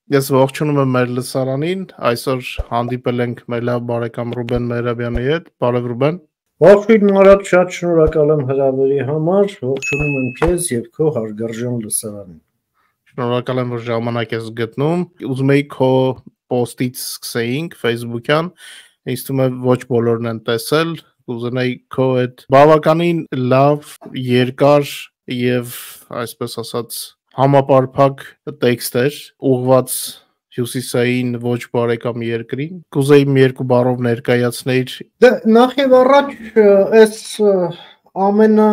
Ես ողջունում եմ մեր լսարանին, այսօր հանդիպել ենք մեր լավ բարեկամ Ռուբեն Մերաբյանի հետ, բարև Ռուբեն։ Ողջույն Մարատ, շատ շնորհակալ եմ հրավերի համար, ողջունում եմ քեզ եւ քո հարգարժան լսարանին։ Շնորհակալ եմ, որ ժամանակ ես գտնում։ Ուզում եի քո post-ից սկսեինք Facebook-յան, ինձ թվում է ոչ բոլորն են տեսել, կուզենայի քո այդ բավականին լավ, երկար եւ այսպես ասած համապարփակ տեքստեր ուղված հյուսիսային ոչ բարեկամ երկրին։ Կուզեի մի երկու բառով ներկայացնել։ Դե նախ եւ առաջ այս ամենը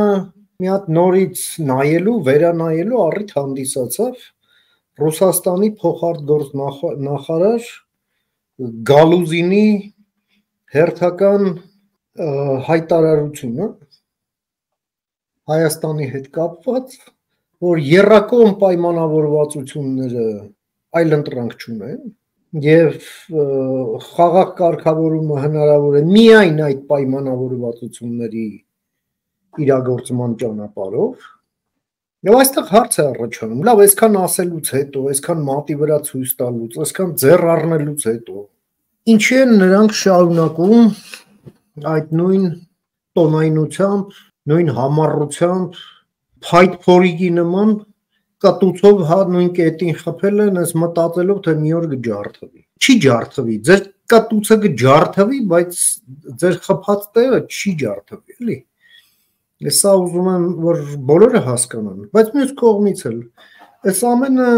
մի հատ նորից նայելու, վերանայելու առիթ հանդիսացավ Ռուսաստանի փոխարտգործ նախարար Գալուզինի հերթական հայտարարությունը Հայաստանի հետ կապված, որ եռակողմ պայմանավորվածությունները այլընտրանք չունեն եւ խաղաղ կարգավորումը հնարավոր է միայն այդ պայմանավորվածությունների իրագործման ճանապարհով։ Եվ այստեղ հարց է առաջանում, լավ, այսքան ասելուց հետո, այսքան մատի վրա ցույց տալուց, այսքան ձեռ առնելուց հետո, ինչի են նրանք շարունակում այդ նույն տոնայնությամբ, նույն համառությամբ, փայտ փորիկի նման կատուցով հա նույն կետին խփել են, այս մտածելով թե մի օր կջարդվի։ Չի ջարդվի, ձեր կատուցը կջարդվի, բայց ձեր խփած տեղը չի ջարդվի, էլի։ Ես սա ուզում եմ, որ բոլորը հասկանան, բայց մյուս կողմից էլ այս ամենը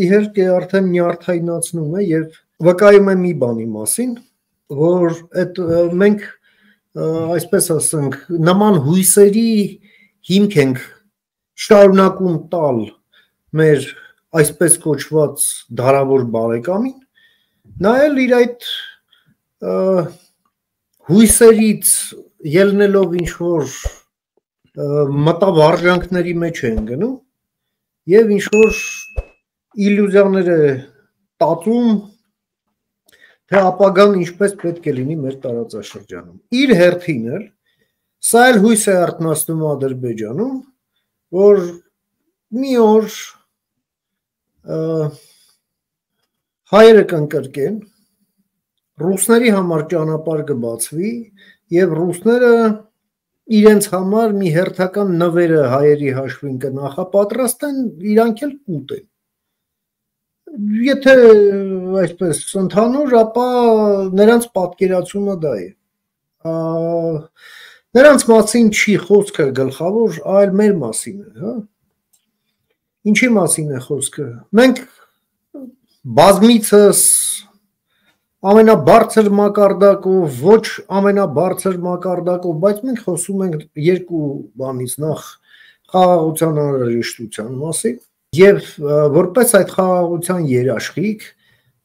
իհարկե արդեն նյարդայնացնում է եւ վկայում է մի բանի մասին, որ այդ մենք այսպես ասենք նման հույսերի հիմք ենք շարունակում տալ մեր այսպես կոչված դարավոր բարեկամին, նայել իր այդ հույսերից ելնելով ինչ որ մտավարժանքների մեջ են գնում եւ ինչ որ իլյուզիաներ է տածում թե ապագան ինչպես պետք է լինի մեր տարածաշրջանում։ Իր հերթին էլ սա էլ հույս է արտնասնում Ադրբեջանում, որ մի օր հայերը կընկրկեն, ռուսների համար ճանապարհ կբացվի եւ ռուսները իրենց համար մի հերթական նվերը հայերի հաշվին կնախապատրաստեն, իրանք էլ կուտեն։ Եթե այսպես ընդհանուր, ապա նրանց պատկերացումը դա է։ Նրանց մասին չի խոսքը գլխավոր, այլ մեր մասին է, հա։ Ինչի մասին է խոսքը։ Մենք բազմիցս ամենաբարձր մակարդակով, ոչ ամենաբարձր մակարդակով, բայց մենք խոսում ենք երկու բանից, նախ խաղաղության անհրաժեշտության մասին եւ որպես այդ խաղաղության երաշխիք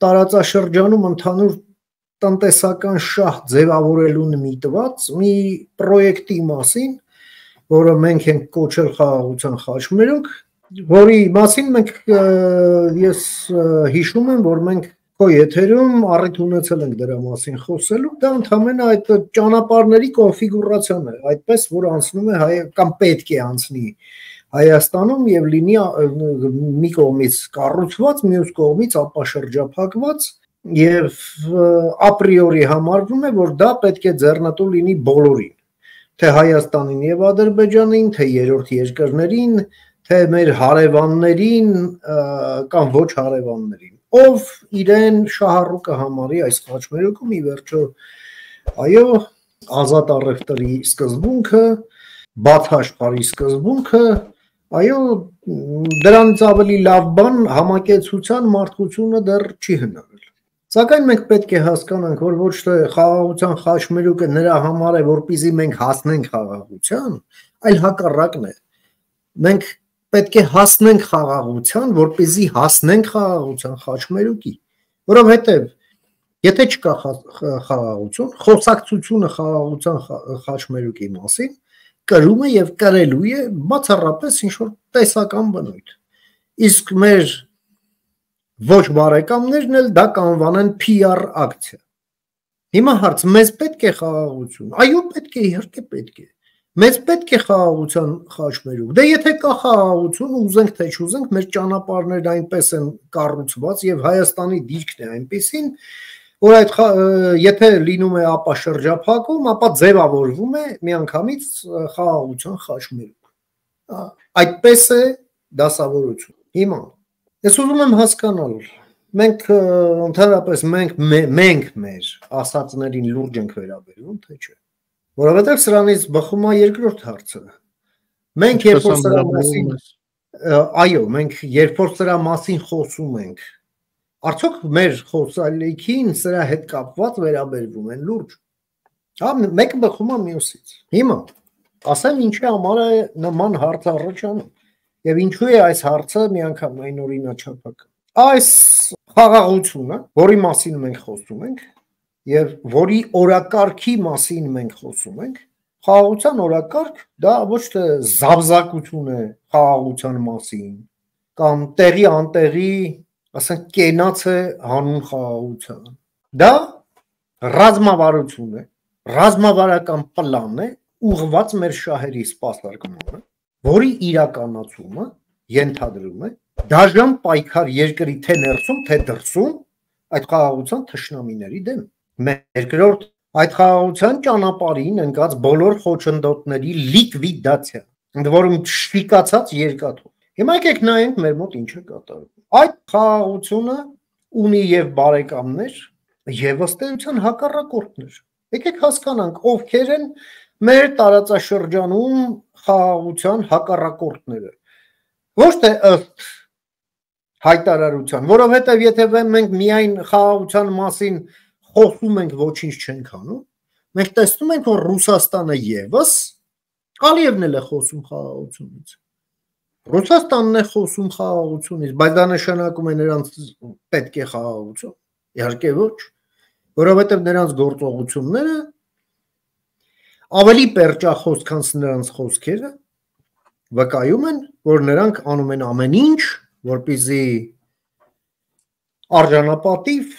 տարածաշրջանում ընդհանուր տնտեսական շահ ձևավորելու միտված մի պրոյեկտի մասին, որը մենք ենք կոչել խաղաղության խաչմերուկ, որի մասին մենք ես հիշում եմ, որ մենք քո եթերում առիթ ունեցել ենք դրա մասին խոսելու, դա ընդհանրապես այդ ճանապարհների կոնֆիգուրացիան է, այդպես որ անցնում է կամ պետք է անցնի Հայաստանում եւ լինի մի կողմից կառուցված, մյուս կողմից ապաշրջափակված եւ ապրիորի համարվում է, որ դա պետք է ձեռնտու լինի բոլորին, թե Հայաստանին եւ Ադրբեջանին, թե երրորդ երկրներին, թե մեր հարևաններին կամ ոչ հարևաններին, ով իրեն շահառուկը համարի այս խաչմերուկում ի վերջո, այո, ազատ առևտրի սկզբունքը, բաց աշխարհի սկզբունքը, այո, դրանից ավելի լավ բան համակեցության մարդկությունը դեռ չի հնարել։ Սակայն մենք պետք է հասկանանք, որ ոչ թե խաղաղության խաչմերուկը նրա համար է, որպեսզի մենք հասնենք խաղաղության, այլ հակառակն է։ Մենք պետք է հասնենք խաղաղության, որպեսզի հասնենք խաղաղության խաչմերուկի, որովհետև եթե չկա խաղաղություն, խոսակցությունը խաղաղության խաչմերուկի մասին կրում է եւ կրելու է բացառապես ինչ որ տեսական բնույթ։ Իսկ մեր ոչ բարեկամներն էլ դա կանվանեն PR ակցիա։ Հիմա հարց, մեզ պետք է խաղաղություն։ Այո, պետք է, իհարկե պետք է։ Մեզ պետք է խաղաղության խաչմերուկ։ Դե եթե կա խաղաղություն, ուզենք թե չուզենք, մեր ճանապարհներն այնպես են կառուցված եւ Հայաստանի դիրքն է այնպեսին, որ այդ եթե լինում է ապա շրջափակում, ապա ձևավորվում է միանգամից խաղաղության խաչմերուկ։ Այդպես է դասավորություն։ Հիմա ես ուզում եմ հասկանալ, մենք ընդհանրապես մենք մեր ասածներին լուրջ ենք վերաբերվում, թե չէ։ Որովհետև սրանից բխում է երկրորդ հարցը։ Մենք երբ որ սրա մասին այո, մենք երբ որ սրա մասին խոսում ենք, արդյոք մեր խոսալիքին սրա հետ կապված վերաբերվում են լուրջ։ Հա, մեկը բխում է մյուսից։ Հիմա ասեմ ինչի համար է նման հարց առաջանում եւ ինչու է այս հարցը միանգամայն օրինաչափական։ Այս խաղաղությունը, որի մասին մենք խոսում ենք, եւ որի օրակարգի մասին մենք խոսում ենք, խաղաղության օրակարգ դա ոչ թե զաբզակություն է խաղաղության մասին, կամ տեղի անտեղի, ասենք կենաց է հանուն խաղաղության։ Դա ռազմավարություն է, ռազմավարական պլան է, ուղղված մեր շահերի սպասարկմանը, որի իրականացումը ենթադրում է դաժան պայքար երկրի թե ներսում, թե դրսում այդ խաղաղության թշնամիների դեմ։ Երկրորդ այդ խաղաղության ճանապարհին ընկած բոլոր խոչընդոտների լիկվիդացիա, ընդ որում շվիկացած երկաթով։ Հիմա եկեք նայենք մեր մոտ ինչ է կատարվում։ Այդ խաղաղությունը ունի եւ բարեկամներ, եւ ըստ էության հակառակորդներ։ Եկեք հասկանանք ովքեր են մեր տարածաշրջանում խաղաղության հակառակորդները։ Ոչ թե ըստ հայտարարության, որովհետեւ եթե մենք միայն խաղաղության մասին խոսում ենք ոչինչ չենք անում, մենք տեսնում ենք, որ Ռուսաստանը եւս Ալիևն էլ է խոսում խաղաղությունից։ Ռուսաստանն է խոսում խաղաղությունից, բայց դա նշանակում է նրանց պետք է խաղաղություն։ Իհարկե ոչ, որովհետեւ նրանց գործողությունները ավելի պերճախոս, քան նրանց խոսքերը, վկայում են, որ նրանք անում են ամեն ինչ, որպեսզի արժանապատիվ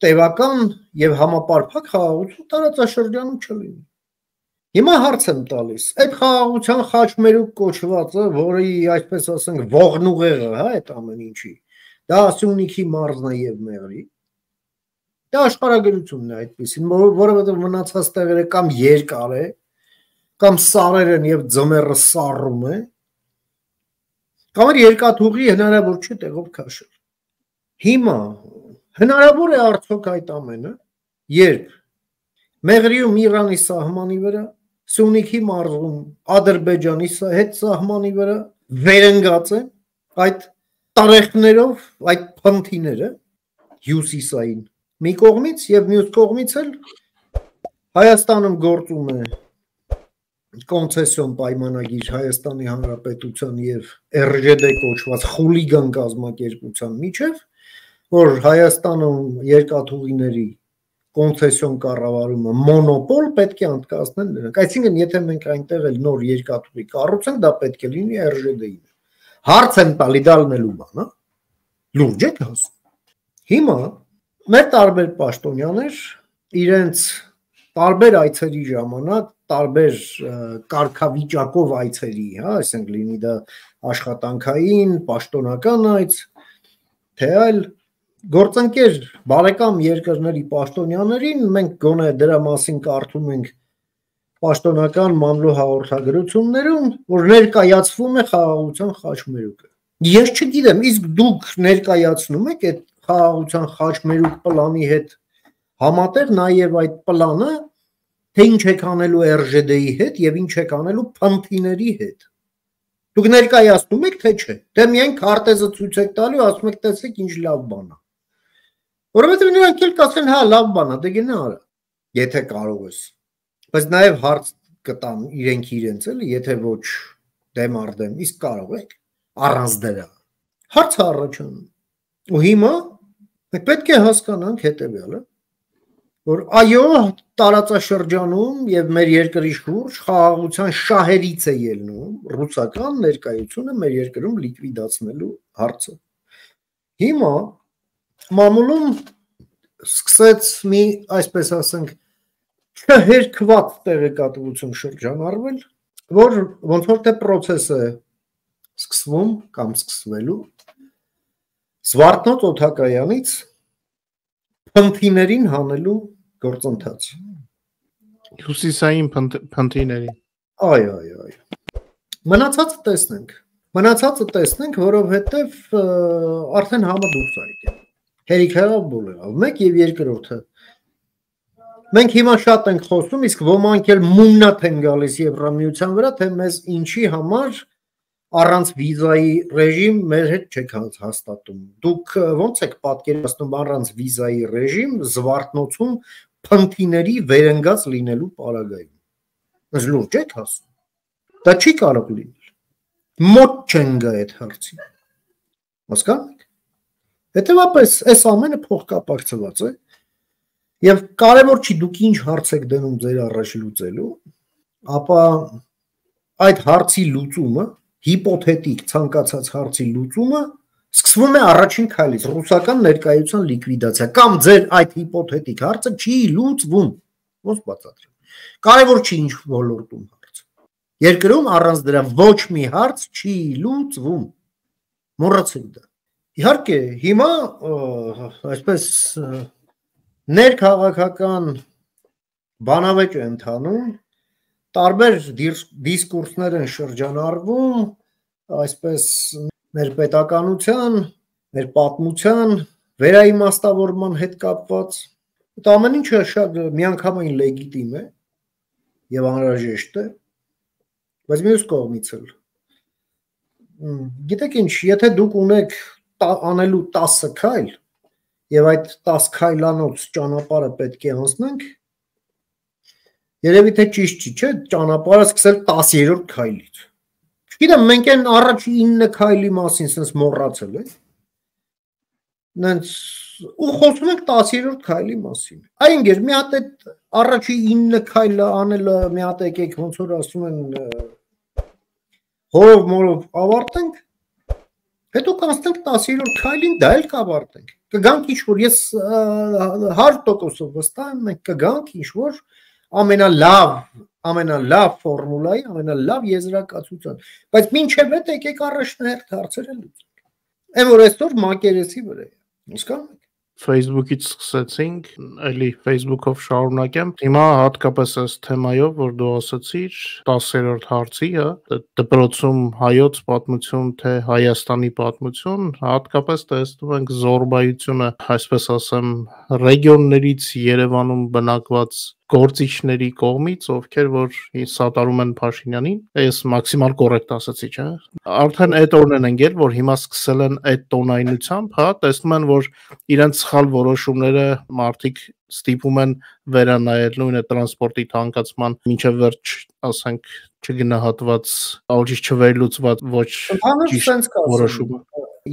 տևական եւ համապարփակ խաղաղություն տարածաշրջանում չլինի։ Հիմա հարց եմ տալիս, այդ խաղաղության խաչմերուկ կոչվածը, որի այսպես ասենք ողնուղեղը, հա, այդ ամեն ինչի, դա Սյունիքի մարզն է եւ Մեղրի։ Դա աշխարհագրությունն է այդպեսին, որովհետեւ մնացած տեղերը կամ երկար է, կամ սարեր են եւ ձմեռը սառում է, կամ երկաթուղի հնարավոր չէ տեղով քաշել։ Հիմա հնարավոր է արդյոք այդ ամենը, երբ Մեղրիում Իրանի սահմանի վրա, Սյունիքի մարզում Ադրբեջանի հետ սահմանի վրա վերընկած են այդ տարեխներով, այդ փնթիները հյուսիսային մի կողմից եւ մյուս կողմից էլ Հայաստանում գործում է կոնցեսիոն պայմանագիր Հայաստանի Հանրապետության եւ RЖD կոչված խուլիգան կազմակերպության միջև, որ Հայաստանում երկաթուղիների կոնցեսիոն կառավարումը մոնոպոլ պետք է անցկացնեն նրանք։ Այսինքն, եթե մենք այնտեղ էլ նոր երկաթուղի կառուցենք, դա պետք է լինի RЖD-ին։ Հարց եմ տալի դա լնելու բան, հա։ Լուրջ եք ասում։ Հիմա մեր տարբեր պաշտոնյաներ իրենց տարբեր այցերի ժամանակ, տարբեր կարգավիճակով այցերի, հա, այսինքն լինի դա աշխատանքային, պաշտոնական այց, թե այլ գործընկեր բարեկամ երկրների պաշտոնյաներին մենք գոնե դրա մասին կարդում ենք պաշտոնական մանլու հաղորդագրություններում, որ ներկայացվում է խաղաղության խաչմերուկը։ Ես չգիտեմ, իսկ դուք ներկայացնում եք այդ խաղաղության խաչմերուկ պլանի հետ համատեղ նաև այդ պլանը, թե ինչ եք անելու RЖD-ի հետ եւ ինչ եք անելու փնթիների հետ։ Դուք ներկայացնում եք թե չէ։ Դե միայն քարտեզը ցույց եք տալու, ասում եք տեսեք ինչ լավ բան է։ Որովհետև նրանք էլ կասեն, հա, լավ բան է, դե գնա արա, եթե կարող ես։ Բայց նաև հարց կտան իրենց էլի, եթե ոչ դեմ արդեմ, իսկ կարող եք առանց դրա։ Հարցը առաջանում։ Ու հիմա մենք պետք է հասկանանք հետևյալը, որ այո, տարածաշրջանում եւ մեր երկրի շուրջ խաղաղության շահերից է ելնում ռուսական ներկայությունը մեր երկրում լիկվիդացնելու հարցը։ Հիմա մամուլում սկսեց մի, այսպես ասենք, չհերքված տեղեկատվություն շրջանառվել, որ ոնց որ թե process-ը սկսվում կամ սկսվելու Զվարթնոց օդակայանից փնթիներին հանելու գործընթաց։ Հյուսիսային փնթիներին։ Այ։ Մնացածը տեսնենք, որովհետև արդեն համը դուրս է եկել։ Հերիքարավ բոլորը, մեկ եւ երկրորդը։ Մենք հիմա շատ ենք խոսում, իսկ ոմանք էլ մուննաթ են գալիս Եվրամիության վրա, թե մեզ ինչի համար առանց վիզայի ռեժիմ մեր հետ չեք հաստատում։ Դուք ո՞նց եք պատկերացնում առանց վիզայի ռեժիմ Զվարթնոցում փնթիների վերընկած լինելու պարագայում։ Ըստ լուրջ եք ասում։ Դա չի կարող լինել։ Մոտ չեն գա այդ հարցին։ Հասկանու՞մ եք։ Հետևաբար այս ամենը փոխկապակցված է։ Եվ կարևոր չի դուք ինչ հարց եք դնում ձեր առաջ լուծելու, ապա այդ հարցի լուծումը, հիպոթետիկ ցանկացած հարցի լուծումը սկսվում է առաջին քայլից, ռուսական ներկայության լիկվիդացիա, կամ ձեր այդ հիպոթետիկ հարցը չի լուծվում, ոնց բացատրեմ։ Կարևոր չի ինչ ոլորտում հարցը։ Երկրում առանց դրա ոչ մի հարց չի լուծվում։ Մոռացեք դա։ Իհարկե, հիմա այսպես ներքաղաքական բանավեճ է ընթանում, տարբեր դիսկուրսներ են շրջանառվում, այսպես մեր պետականության, մեր պատմության վերաիմաստավորման հետ կապված։ Այդ ամեն ինչը շատ միանգամայն լեգիտիմ է եւ անհրաժեշտ է, բայց մյուս կողմից էլ գիտեք ինչ, եթե դուք ունեք անելու 10 քայլ եւ այդ 10 քայլանոց ճանապարհը պետք է անցնենք, երևի թե ճիշտ չի, չէ՞, ճանապարհը սկսել 10-րդ քայլից։ Չգիտեմ, մենք այն առաջի 9 քայլի մասին sense մոռացել ենք։ Նենց ու խոսում ենք 10-րդ քայլի մասին։ Այ ինգեր, մի հատ այդ առաջի 9 քայլը անելը մի հատ եկեք ոնց որ ասում են հորով մորով ավարտենք, հետո կանցնենք 10-րդ քայլին, դա էլ կավարտենք։ Կգանք ինչ-որ, ես 100% վստահ եմ, մենք կգանք ինչ-որ ամենալավ ֆորմուլայի, ամենալավ եզրակացության, բայց մինչև այդ եկեք առաջնահերթ հարցերը լուծենք։ Այն որ այսօր մակերեսի վրա է, հասկանու՞մ եք։ Facebook-ից սկսեցինք, էլի Facebook-ով շարունակեմ։ Հիմա հատկապես այս թեմայով, որ դու ասացիր, 10-րդ հարցի, դպրոցում հայոց պատմություն, թե Հայաստանի պատմություն, հատկապես տեսնում ենք զորբայությունը, այսպես ասեմ, ռեգիոններից Երևանում բնակված գործիչների կողմից, ովքեր որ սատարում են Փաշինյանին, ես մաքսիմալ կոռեկտ ասացի, չէ՞։ Արդեն այդ օրն են ընկել, որ հիմա սկսել են այդ տոնայնությամբ, տեսնում են, որ իրենց սխալ որոշումները մարդիկ ստիպում են վերանայել նույնը տրանսպորտի թանկացման մինչև վերջ, ասենք, չգնահատված, ալջի չվերլուծված ոչ ճիշտ որոշումը։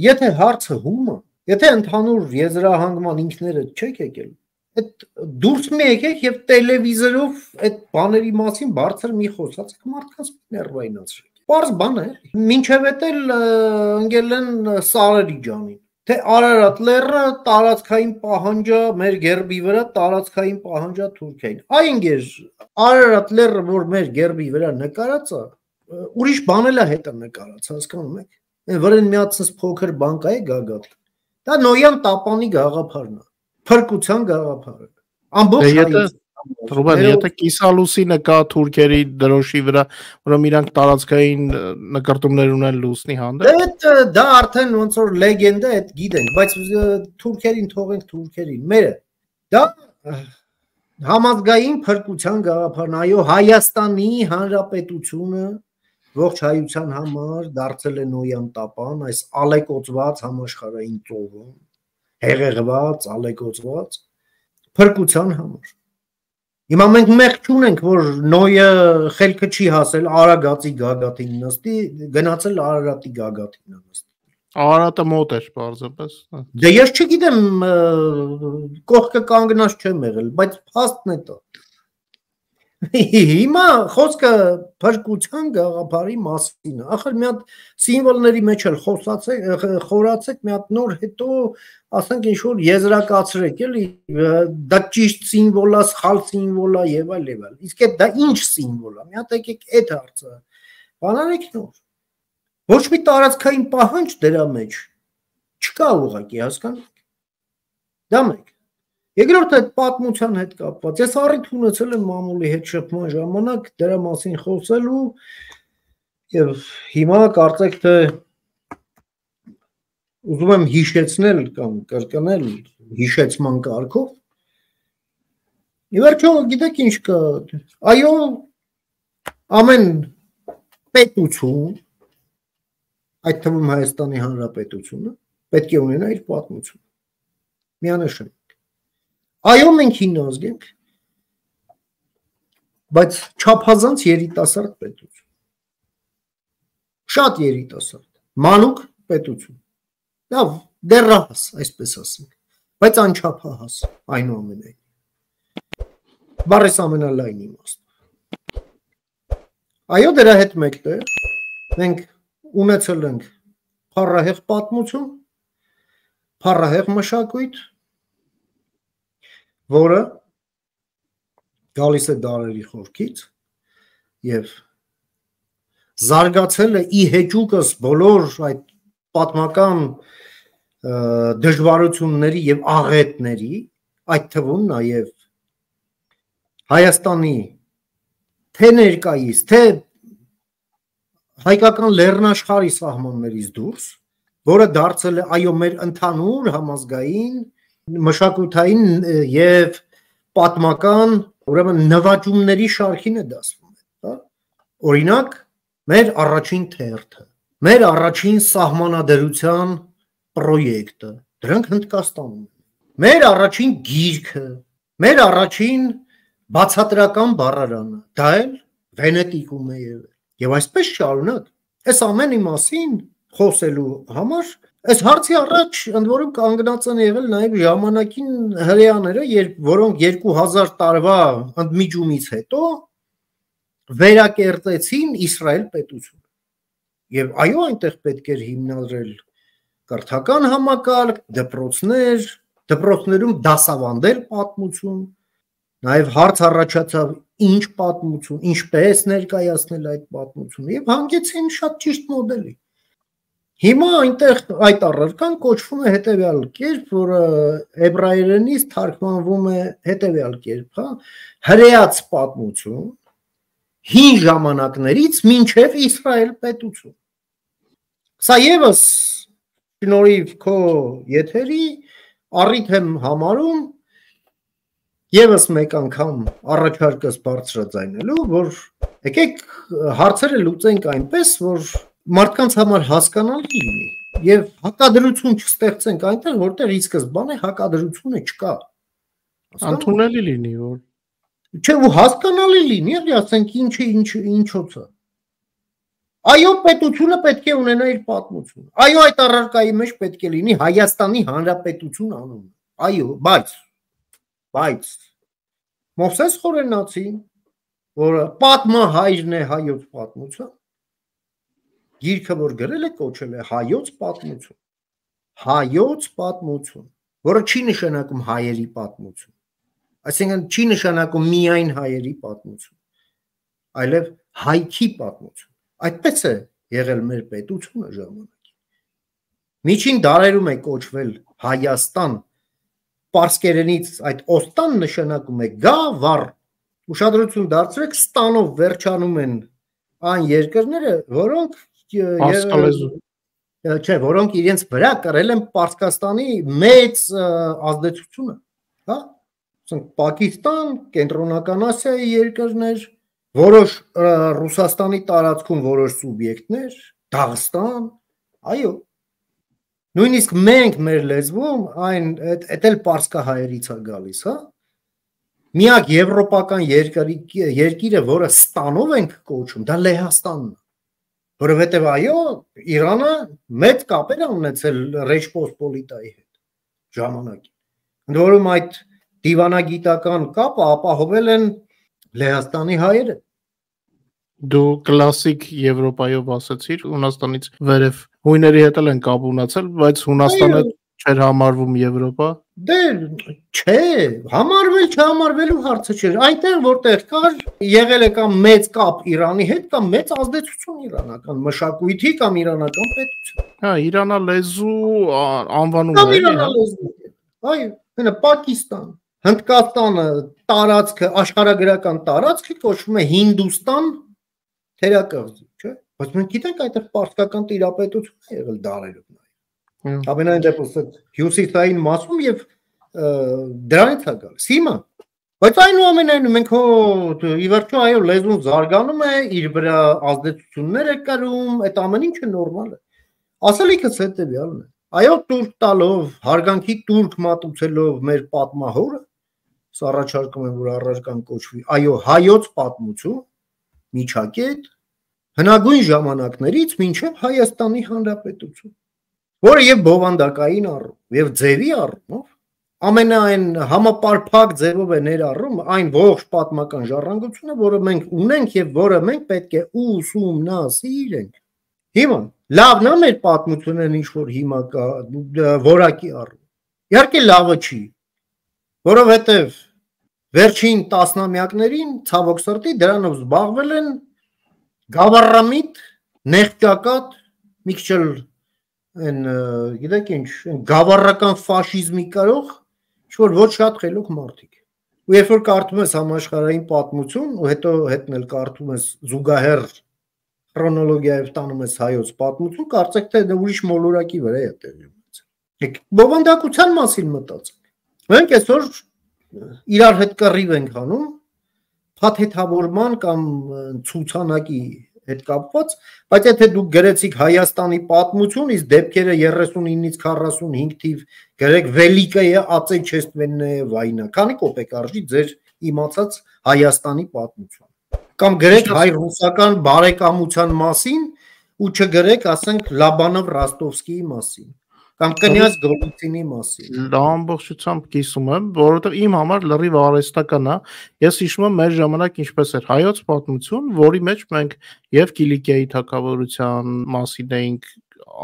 Եթե հարցը հումը, եթե ընդհանուր եզրահանգման ինքներդ չեք եկել, այդ դուրս մի եկեք եւ տելևիզորով այդ բաների մասին բարձր մի խոսացեք մարդկանց ներվայնացրեք։ Պարզ բան է, մինչև էդ էլ ընկել են Սարերի ջանին, թե Արարատ լեռը տարածքային պահանջա մեր գերբի վրա, տարածքային պահանջա Թուրքիային։ Այ ինգեր, Արարատ լեռը որ մեր գերբի վրա նկարած է, ուրիշ բան էլ է հետը նկարած, հասկանում եք։ Վրան մի հատ փոքր բան կա է գագաթ։ Դա Նոյան Տապանի գաղափարն է, փրկության գաղափարը։ Ամբողջ հայից Ռուբեն, եթե կիսալուսինը կա թուրքերի դրոշի վրա, ուրեմն իրանք տարածքային նկարտումներ ունեն լուսնի հանդեպ։ Դա արդեն ոնց որ լեգենդ է, այդ գիտենք, բայց թուրքերին թողենք թուրքերին։ Մերը դա համազգային փրկության գաղափարն, այո, Հայաստանի Հանրապետությունը ողջ հայության համար դարձել է Նոյան Տապան, այս ալեկոծված համաշխարհային ծովը, հեղեղված, ալեկոծված փրկության համար։ Հիմա մենք մեղք չունենք, որ Նոյը խելքը չի հասել Արագածի գագաթին նստի, գնացել Արարատի գագաթին նստի։ Արարատը մոտ էր, պարզապես։ Դե ես չգիտեմ, կողքը կանգնած չեմ եղել, բայց փաստն է դա։ Հիմա խոսքը փրկության գաղափարի մասին է։ Ախր մի հատ սիմվոլների մեջ էլ խորացեք, մի հատ նոր հետո ասենք ինչ որ եզրակացրեք, էլի դա ճիշտ սիմվոլ է, սխալ սիմվոլ է եւ այլ եւ այլ։ Իսկ այդ դա ինչ սիմվոլ է։ Մի հատ եկեք այդ հարցը բանալեք նոր։ Ոչ մի տարածքային պահանջ դրա մեջ չկա ուղղակի, հասկանաք։ Դա մեկ։ Երկրորդը այդ պատմության հետ կապված։ Ես առիթ ունեցել եմ մամուլի հետ շփման ժամանակ դրա մասին խոսելու եւ հիմա կարծեք թե ուզում եմ հիշեցնել կամ կրկնել հիշեցման կարգով։ Ի վերջո գիտեք ինչ կա։ Այո, ամեն պետություն, այդ թվում Հայաստանի Հանրապետությունը, պետք է ունենա իր պատմությունը։ Միանշանակ։ Այո, մենք հին ազգ ենք, բայց չափազանց երիտասարդ պետություն։ Շատ երիտասարդ, մանուկ պետություն։ Լավ, դեռահաս, այսպես ասենք, բայց անչափահաս, այնուամենայնիվ։ Բառես ամենալայն իմաստով։ Այո, դրա հետ մեկտեղ մենք ունեցել ենք փառահեղ պատմություն, փառահեղ մշակույթ, որը գալիս է դարերի խորքից եւ զարգացել է ի հեճուկս բոլոր այդ պատմական դժվարությունների եւ աղետների, այդ թվում նաեւ Հայաստանի թե ներկայիս, թե հայկական լեռնաշխարհի սահմաններից դուրս, որը դարձել է այո մեր ընդհանուր համազգային մշակութային եւ պատմական ուրեմն նվաճումների շարքին է դասվում, հա? Օրինակ, մեր առաջին թերթը, մեր առաջին սահմանադրության պրոյեկտը, դրանք Հնդկաստանում են։ Մեր առաջին գիրքը, մեր առաջին բացատրական բառարանը, դա էլ Վենետիկում է եղել։ Եվ այսպես շարունակ, այս ամենի մասին խոսելու համար այս հարցի առաջ ընդ որում կանգնած են եղել նաև ժամանակին հրեաները, որոնք 2000 տարվա ընդմիջումից հետո վերակերտեցին Իսրայել պետությունը։ Եվ այո, այնտեղ պետք էր հիմնադրել կրթական համակարգ, դպրոցներ, դպրոցներում դասավանդել պատմություն, նաև հարց առաջացավ ինչ պատմություն, ինչպես ներկայացնել այդ պատմությունը եւ հանգեցին շատ ճիշտ մոդելի։ Հիմա այնտեղ այդ առարկան կոչվում է հետևյալ կերպ, որը էբրայերենից թարգմանվում է հետևյալ կերպ, հա, հրեաց պատմություն, հին ժամանակներից մինչև Իսրայել պետություն։ Սա եւս շնորհիվ քո եթերի առիթ եմ համարում եւս մեկ անգամ առաջարկս բարձրաձայնելու, որ եկեք հարցերը լուծենք այնպես, որ մարդկանց համար հասկանալի լինի եւ հակադրություն չստեղծենք այնտեղ, որտեղ ի սկզբանե հակադրությունը չկա։ Ընդունելի լինի, որ չէ, ու հասկանալի լինի, էլի ասենք ինչը ինչոց է։ Այո, պետությունը պետք է ունենա իր պատմությունը։ Այո, այդ առարկայի մեջ պետք է լինի Հայաստանի Հանրապետություն անունը։ Այո, բայց Մովսես Խորենացին, որը պատմահայրն է հայոց պատմության, գիրքը որ գրել է կոչել է հայոց պատմություն։ Հայոց պատմություն, որը չի նշանակում հայերի պատմություն։ Այսինքն չի նշանակում միայն հայերի պատմություն, այլև հայքի պատմություն։ Այդպես է եղել մեր պետությունը ժամանակին։ Միջին դարերում է կոչվել Հայաստան, պարսկերենից այդ օստան նշանակում է գավառ։ Ուշադրություն դարձրեք, ստանով վերջանում են այն երկրները, որոնք չէ, որոնք իրենց վրա կրել են Պարսկաստանի մեծ ազդեցությունը, հա? Ասենք Պակիստան, Կենտրոնական Ասիայի երկրներ, որոշ Ռուսաստանի տարածքում որոշ սուբյեկտներ, Դաղստան, այո։ Նույնիսկ մենք մեր լեզվում այն էլ պարսկահայերից է գալիս, հա։ Միակ եվրոպական երկիրը, որը ստանով ենք կոչում, դա Լեհաստանն է, որովհետև այո, Իրանը մեծ կապեր է ունեցել Ռեջ Պոսպոլիտայի հետ ժամանակին։ Ընդ որում այդ դիվանագիտական կապը ապահովել են Լեհաստանի հայերը։ Դու կլասիկ Եվրոպայով ասացիր, Հունաստանից վերև հույների հետ են կապ ունեցել, բայց Հունաստանը չէր համարվում Եվրոպա։ Դե չէ, համարվել չհամարվելու հարցը չէր։ Այնտեղ որտեղ կար եղել է կամ մեծ կապ Իրանի հետ կամ մեծ ազդեցություն իրանական մշակույթի կամ իրանական պետության։ Հա, իրանալեզու անվանում Կամ է։ իրանալեզու։ Այո, հենա Պակիստան, Հնդկաստանը տարածքը, աշխարհագրական տարածքը կոչվում է Հինդուստան թերակղզի, չէ՞։ Բայց մենք գիտենք այդտեղ պարսկական տիրապետություն է եղել դարերով։ Ամենայն դեպս հյուսիսային մասում եւ դրանից է գալիս հիմա, բայց այնուամենայնիվ մենք ի վերջո այո լեզուն զարգանում է, իր վրա ազդեցություններ է կրում, այդ ամեն ինչը նորմալ է։ Ասելիքս հետեւյալն է, այո տուրք տալով, հարգանքի տուրք մատուցելով մեր պատմահորը, սա առաջարկում եմ որ առարկան կոչվի, այո հայոց պատմություն, միջակետ, հնագույն ժամանակներից մինչև Հայաստանի Հանրապետություն, որը եւ բովանդակային առում եւ ձևի առումով ամենայն համապարփակ ձևով է ներառում այն ողջ պատմական ժառանգությունը, որը մենք ունենք եւ որը մենք պետք է ուսումնասիրենք։ Հիմա լավն է մեր պատմությունն ինչ որ հիմա կա որակի առում։ Իհարկե լավը չի, որովհետեւ վերջին տասնամյակներին ցավոք սրտի դրանով զբաղվել են գավառամիտ, նեղճակատ, մի քիչ են գիտեք ինչ գավառական ֆաշիզմի կարող ինչ-որ ոչ շատ խելոք մարդիկ։ Ու երբ որ կարդում ես համաշխարհային պատմություն ու հետո հետն էլ կարդում ես զուգահեռ քրոնոլոգիայով տանում ես հայոց պատմություն, կարծեք թե դա ուրիշ մոլորակի վրա է տեղի ունեցել։ Բովանդակության մասին մտածենք։ Մենք այսօր իրար հետ կռիվ ենք անում փաթեթավորման կամ ցուցանակի հետ կապված, բայց եթե դուք գրեցիք Հայաստանի պատմություն, իսկ դեպքերը 39-ից 45 թիվ գրեք Վելիկայե Ածեչեստվեննեե վայնա, քանի կոպեկ արժի ձեր իմացած Հայաստանի պատմություն։ Կամ գրեք հայ-ռուսական բարեկամության մասին ու չգրեք, ասենք, Լաբանով Ռոստովսկիի մասին, կամ կնյազ Գոլիցինի մասին։ Ամբողջությամբ կիսում եմ, որովհետև իմ համար լրիվ արհեստական է։ Ես հիշում եմ մեր ժամանակ ինչպես էր հայոց պատմություն, որի մեջ մենք եւ Կիլիկիայի թագավորության մասին էինք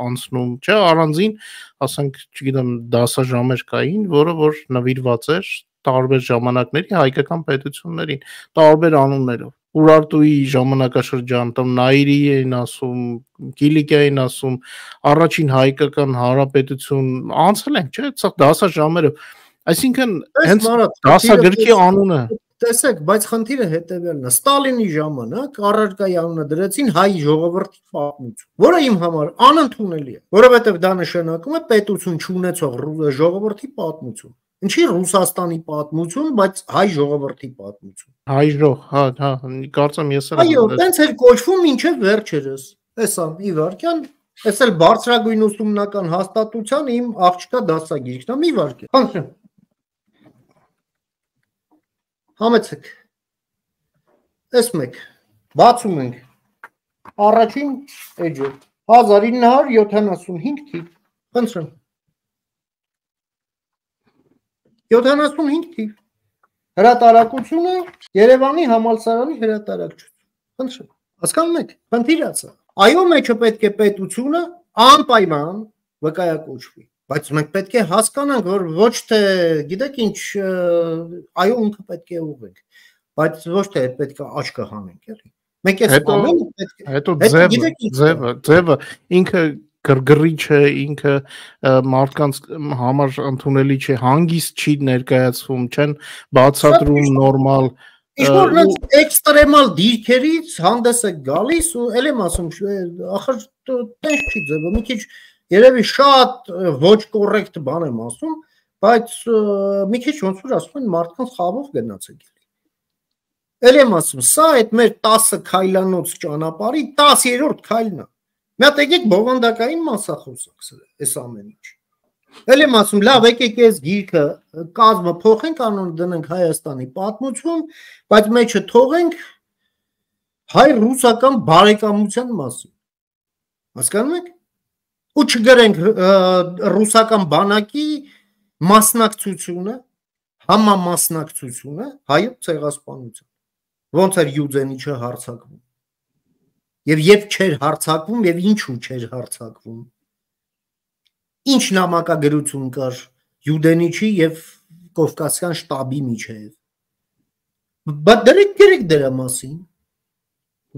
անցնում, չէ, առանձին, ասենք, չգիտեմ, դասաժամեր կային, որը որ նվիրված էր տարբեր ժամանակների հայկական պետություններին, տարբեր անուններով։ Ուրարտուի ժամանակաշրջան, там Նաիրի էին ասում, Կիլիկիային ասում, առաջին հայկական հանրապետություն, անցել ենք, չէ՞, սա դասաժամերով։ Այսինքն հենց դասագրքի անունը տեսեք, բայց խնդիրը հետևյալն է։ Ստալինի ժամանակ առարկայի անունը դրեցին հայ ժողովրդի պատմություն, որը իմ համար անընդունելի է, որովհետև դա նշանակում է պետություն չունեցող ժողովրդի պատմություն։ Ինչի Ռուսաստանի պատմություն, բայց հայ ժողովրդի պատմություն։ Հայ ժող, հա, կարծեմ ես էլ։ Այո, տենց էր կոչվում մինչև վերջերս։ Էսա Իվարկյան, էս էլ բարձրագույն ուսումնական հաստատության իմ աղջկա դասագիրքն է, մի վարք է։ Խնդրեմ։ Համեցեք։ Էս մեկ բացում ենք առաջին էջը 1975 թիվ։ Խնդրեմ։ 75 թիվ։ Հրատարակությունը Երևանի համալսարանի հրատարակչություն։ Խնդրեմ։ Հասկանում եք, խնդիրը սա։ Այո, մեջը պետք է պետությունը անպայման վկայակոչվի, բայց մենք պետք է հասկանանք, որ ոչ թե, գիտեք ինչ, այո, ինքը պետք է ուղենք, բայց ոչ թե պետք է աչքը հանենք, էլի։ Մենք այս ամենը պետք է։ Հետո ձևը ինքը գրգռիչ է, ինքը մարդկանց համար ընդունելի չէ, հանգիստ չի ներկայացվում, չեն բացատրում նորմալ Ինչ-որ էքստրեմալ դիրքերից հանդես է գալիս ու էլ եմ ասում, ախր տենց չի ձևը, մի քիչ երևի շատ ոչ կոռեկտ բան եմ ասում, բայց մի քիչ ոնց որ ասում են մարդկանց խավով գնաց է գելի։ Էլ եմ ասում, սա այդ մեր 10 քայլանոց ճանապարհի 10-րդ քայլն է։ Մի հատ եկեք բովանդակային մասախոսակ այս ամեն ինչ։ Էլ եմ ասում, լավ, եկեք այս գիրքը կազմը փոխենք, անունը դնենք Հայաստանի պատմություն, բայց մեջը թողենք հայ-ռուսական բարեկամության մասին։ Հասկանում եք։ Ու չգրենք ռուսական բանակի մասնակցությունը, համամասնակցությունը հայոց ցեղասպանության։ ոնց էր Յուդենիչը հարցակվում։ Եվ չէր հարցակվում, եւ ինչու չէր հարցակվում։ Ինչ նամակագրություն կար Յուդենիչի եւ Կովկասյան շտաբի միջեւ։ Բայց դրեք դրա մասին։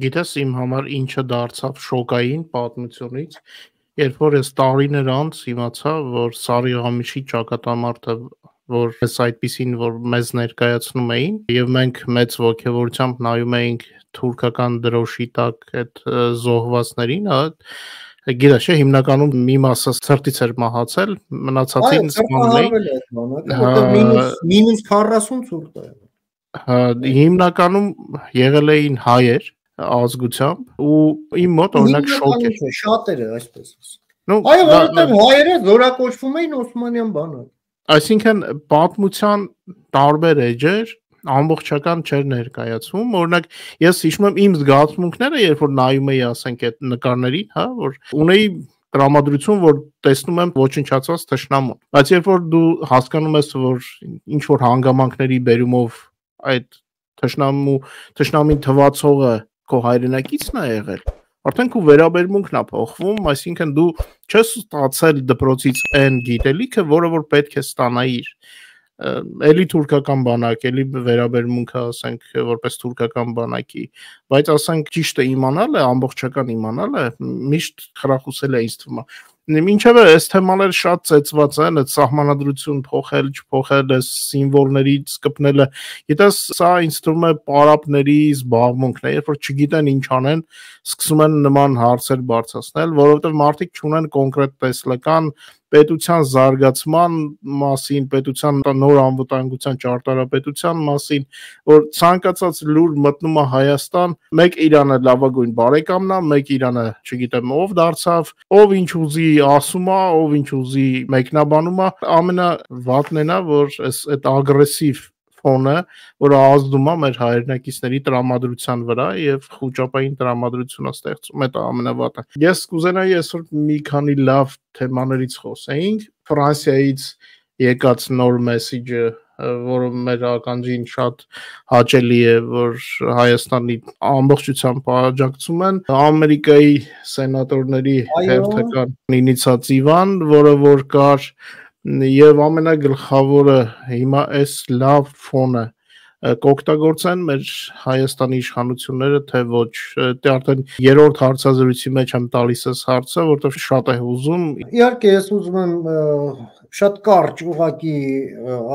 Գիտես իմ համար ինչը դարձավ շոկային պատմությունից, երբ որ ես տարիներ անց իմացա, որ Սարի Ղամիշի ճակատամարտը, որ այս այդպիսին, որ մեզ ներկայացնում էին, եւ մենք մեծ ողջավորությամբ նայում էինք թուրքական դրոշի տակ այդ զոհվածներին, գիտես, հիմնականում մի մասը ցրտից էր մահացել, մնացածին սպանել էին, մինուս 40 ցուրտ է։ Հիմնականում եղել էին հայեր ազգությամբ ու իմ մոտ օրինակ շոկ էր շատերը այսպես ասած այո որովհետև հայերը զորակոչվում էին Օսմանյան բանակ այսինքն պատմության տարբեր էջեր ամբողջական չէր ներկայացվում օրինակ ես հիշում եմ իմ զգացմունքները երբ որ նայում էի ասենք այդ նկարներին հա որ ունեի տրամադրություն որ տեսնում եմ ոչնչացած թշնամուն բայց երբ որ դու հասկանում ես որ ինչ որ հանգամանքների բերումով այդ թշնամին թվացողը քո հայրենակիցն է եղել արդեն քո վերաբերմունքն է փոխվում այսինքն դու չես ստացել դպրոցից այն գիտելիքը որը որ պետք է ստանայիր էլի թուրքական բանակ էլի վերաբերմունքը ասենք որպես թուրքական բանակի բայց ասենք ճիշտը իմանալը ամբողջական իմանալը միշտ խրախուսել է ինձ թվում Մինչև այս թեմաները շատ ծեծված են, այդ սահմանադրություն փոխել, չփոխել, այս սիմվոլներից կպնելը, գիտես, սա ինձ թվում է պարապների զբաղմունքն է, երբ որ չգիտեն ինչ անեն, սկսում են նման հարցեր բարձրացնել, որովհետև մարդիկ չունեն կոնկրետ տեսլական պետության զարգացման մասին, պետության նոր անվտանգության ճարտարապետության մասին, որ ցանկացած լուր մտնում է Հայաստան, մեկ Իրանը լավագույն բարեկամն է, մեկ Իրանը, չգիտեմ, ով դարձավ, ով ինչ ուզի ասում է, ով ինչ ուզի մեկնաբանում է, ամենավատն է, որ այդ ագրեսիվ ֆոնը, որը ազդում է մեր հայրենակիցների տրամադրության վրա եւ խոճապային տրամադրությունը ստեղծում է դա ամենավատը։ Ես կուզենայի այսօր մի քանի լավ թեմաներից խոսեինք։ Ֆրանսիայից եկած նոր մեսեջը, որը մեր ականջին շատ հաճելի է, որ Հայաստանի ամբողջությամբ աջակցում են Ամերիկայի սենատորների հերթական ինիցիատիվան, որը որ կար Եվ ամենագլխավորը հիմա այս լավ ֆոնը կօգտագործեն մեր Հայաստանի իշխանությունները, թե ոչ, դե արդեն երրորդ հարցազրույցի մեջ եմ տալիս այս հարցը, որտեղ շատ է հուզում։ Իհարկե ես ուզում եմ շատ կարճ ուղղակի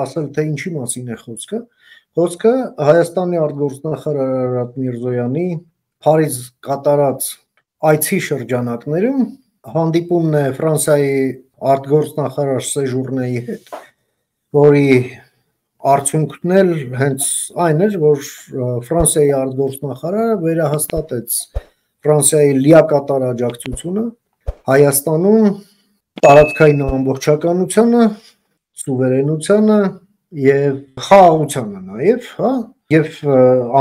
ասել, թե ինչի մասին է խոսքը։ Խոսքը Հայաստանի արտգործնախարար Արարատ Միրզոյանի Փարիզ կատարած այցի շրջանակներում հանդիպումն է Ֆրանսիայի արտգործնախարար Սեժուրնեի հետ, որի արդյունքն էլ հենց այն էր, որ Ֆրանսիայի արտգործնախարարը վերահաստատեց Ֆրանսիայի լիակատար աջակցությունը Հայաստանում տարածքային ամբողջականությանը, սուվերենությանը եւ խաղաղությանը նաեւ, հա, եւ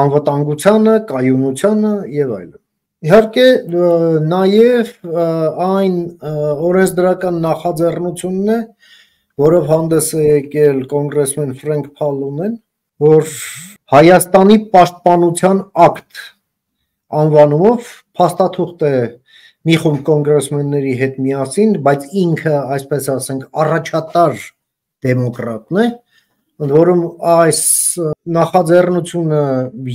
անվտանգությանը, կայունությանը եւ այլն։ Իհարկե նաև այն օրենսդրական նախաձեռնությունն է, որով հանդես է եկել կոնգրեսմեն Ֆրենկ Փալունեն, որ Հայաստանի պաշտպանության ակտ անվանումով փաստաթուղթ է մի խումբ կոնգրեսմենների հետ միասին, բայց ինքը, այսպես ասենք, առաջատար դեմոկրատն է, որում այս նախաձեռնությունը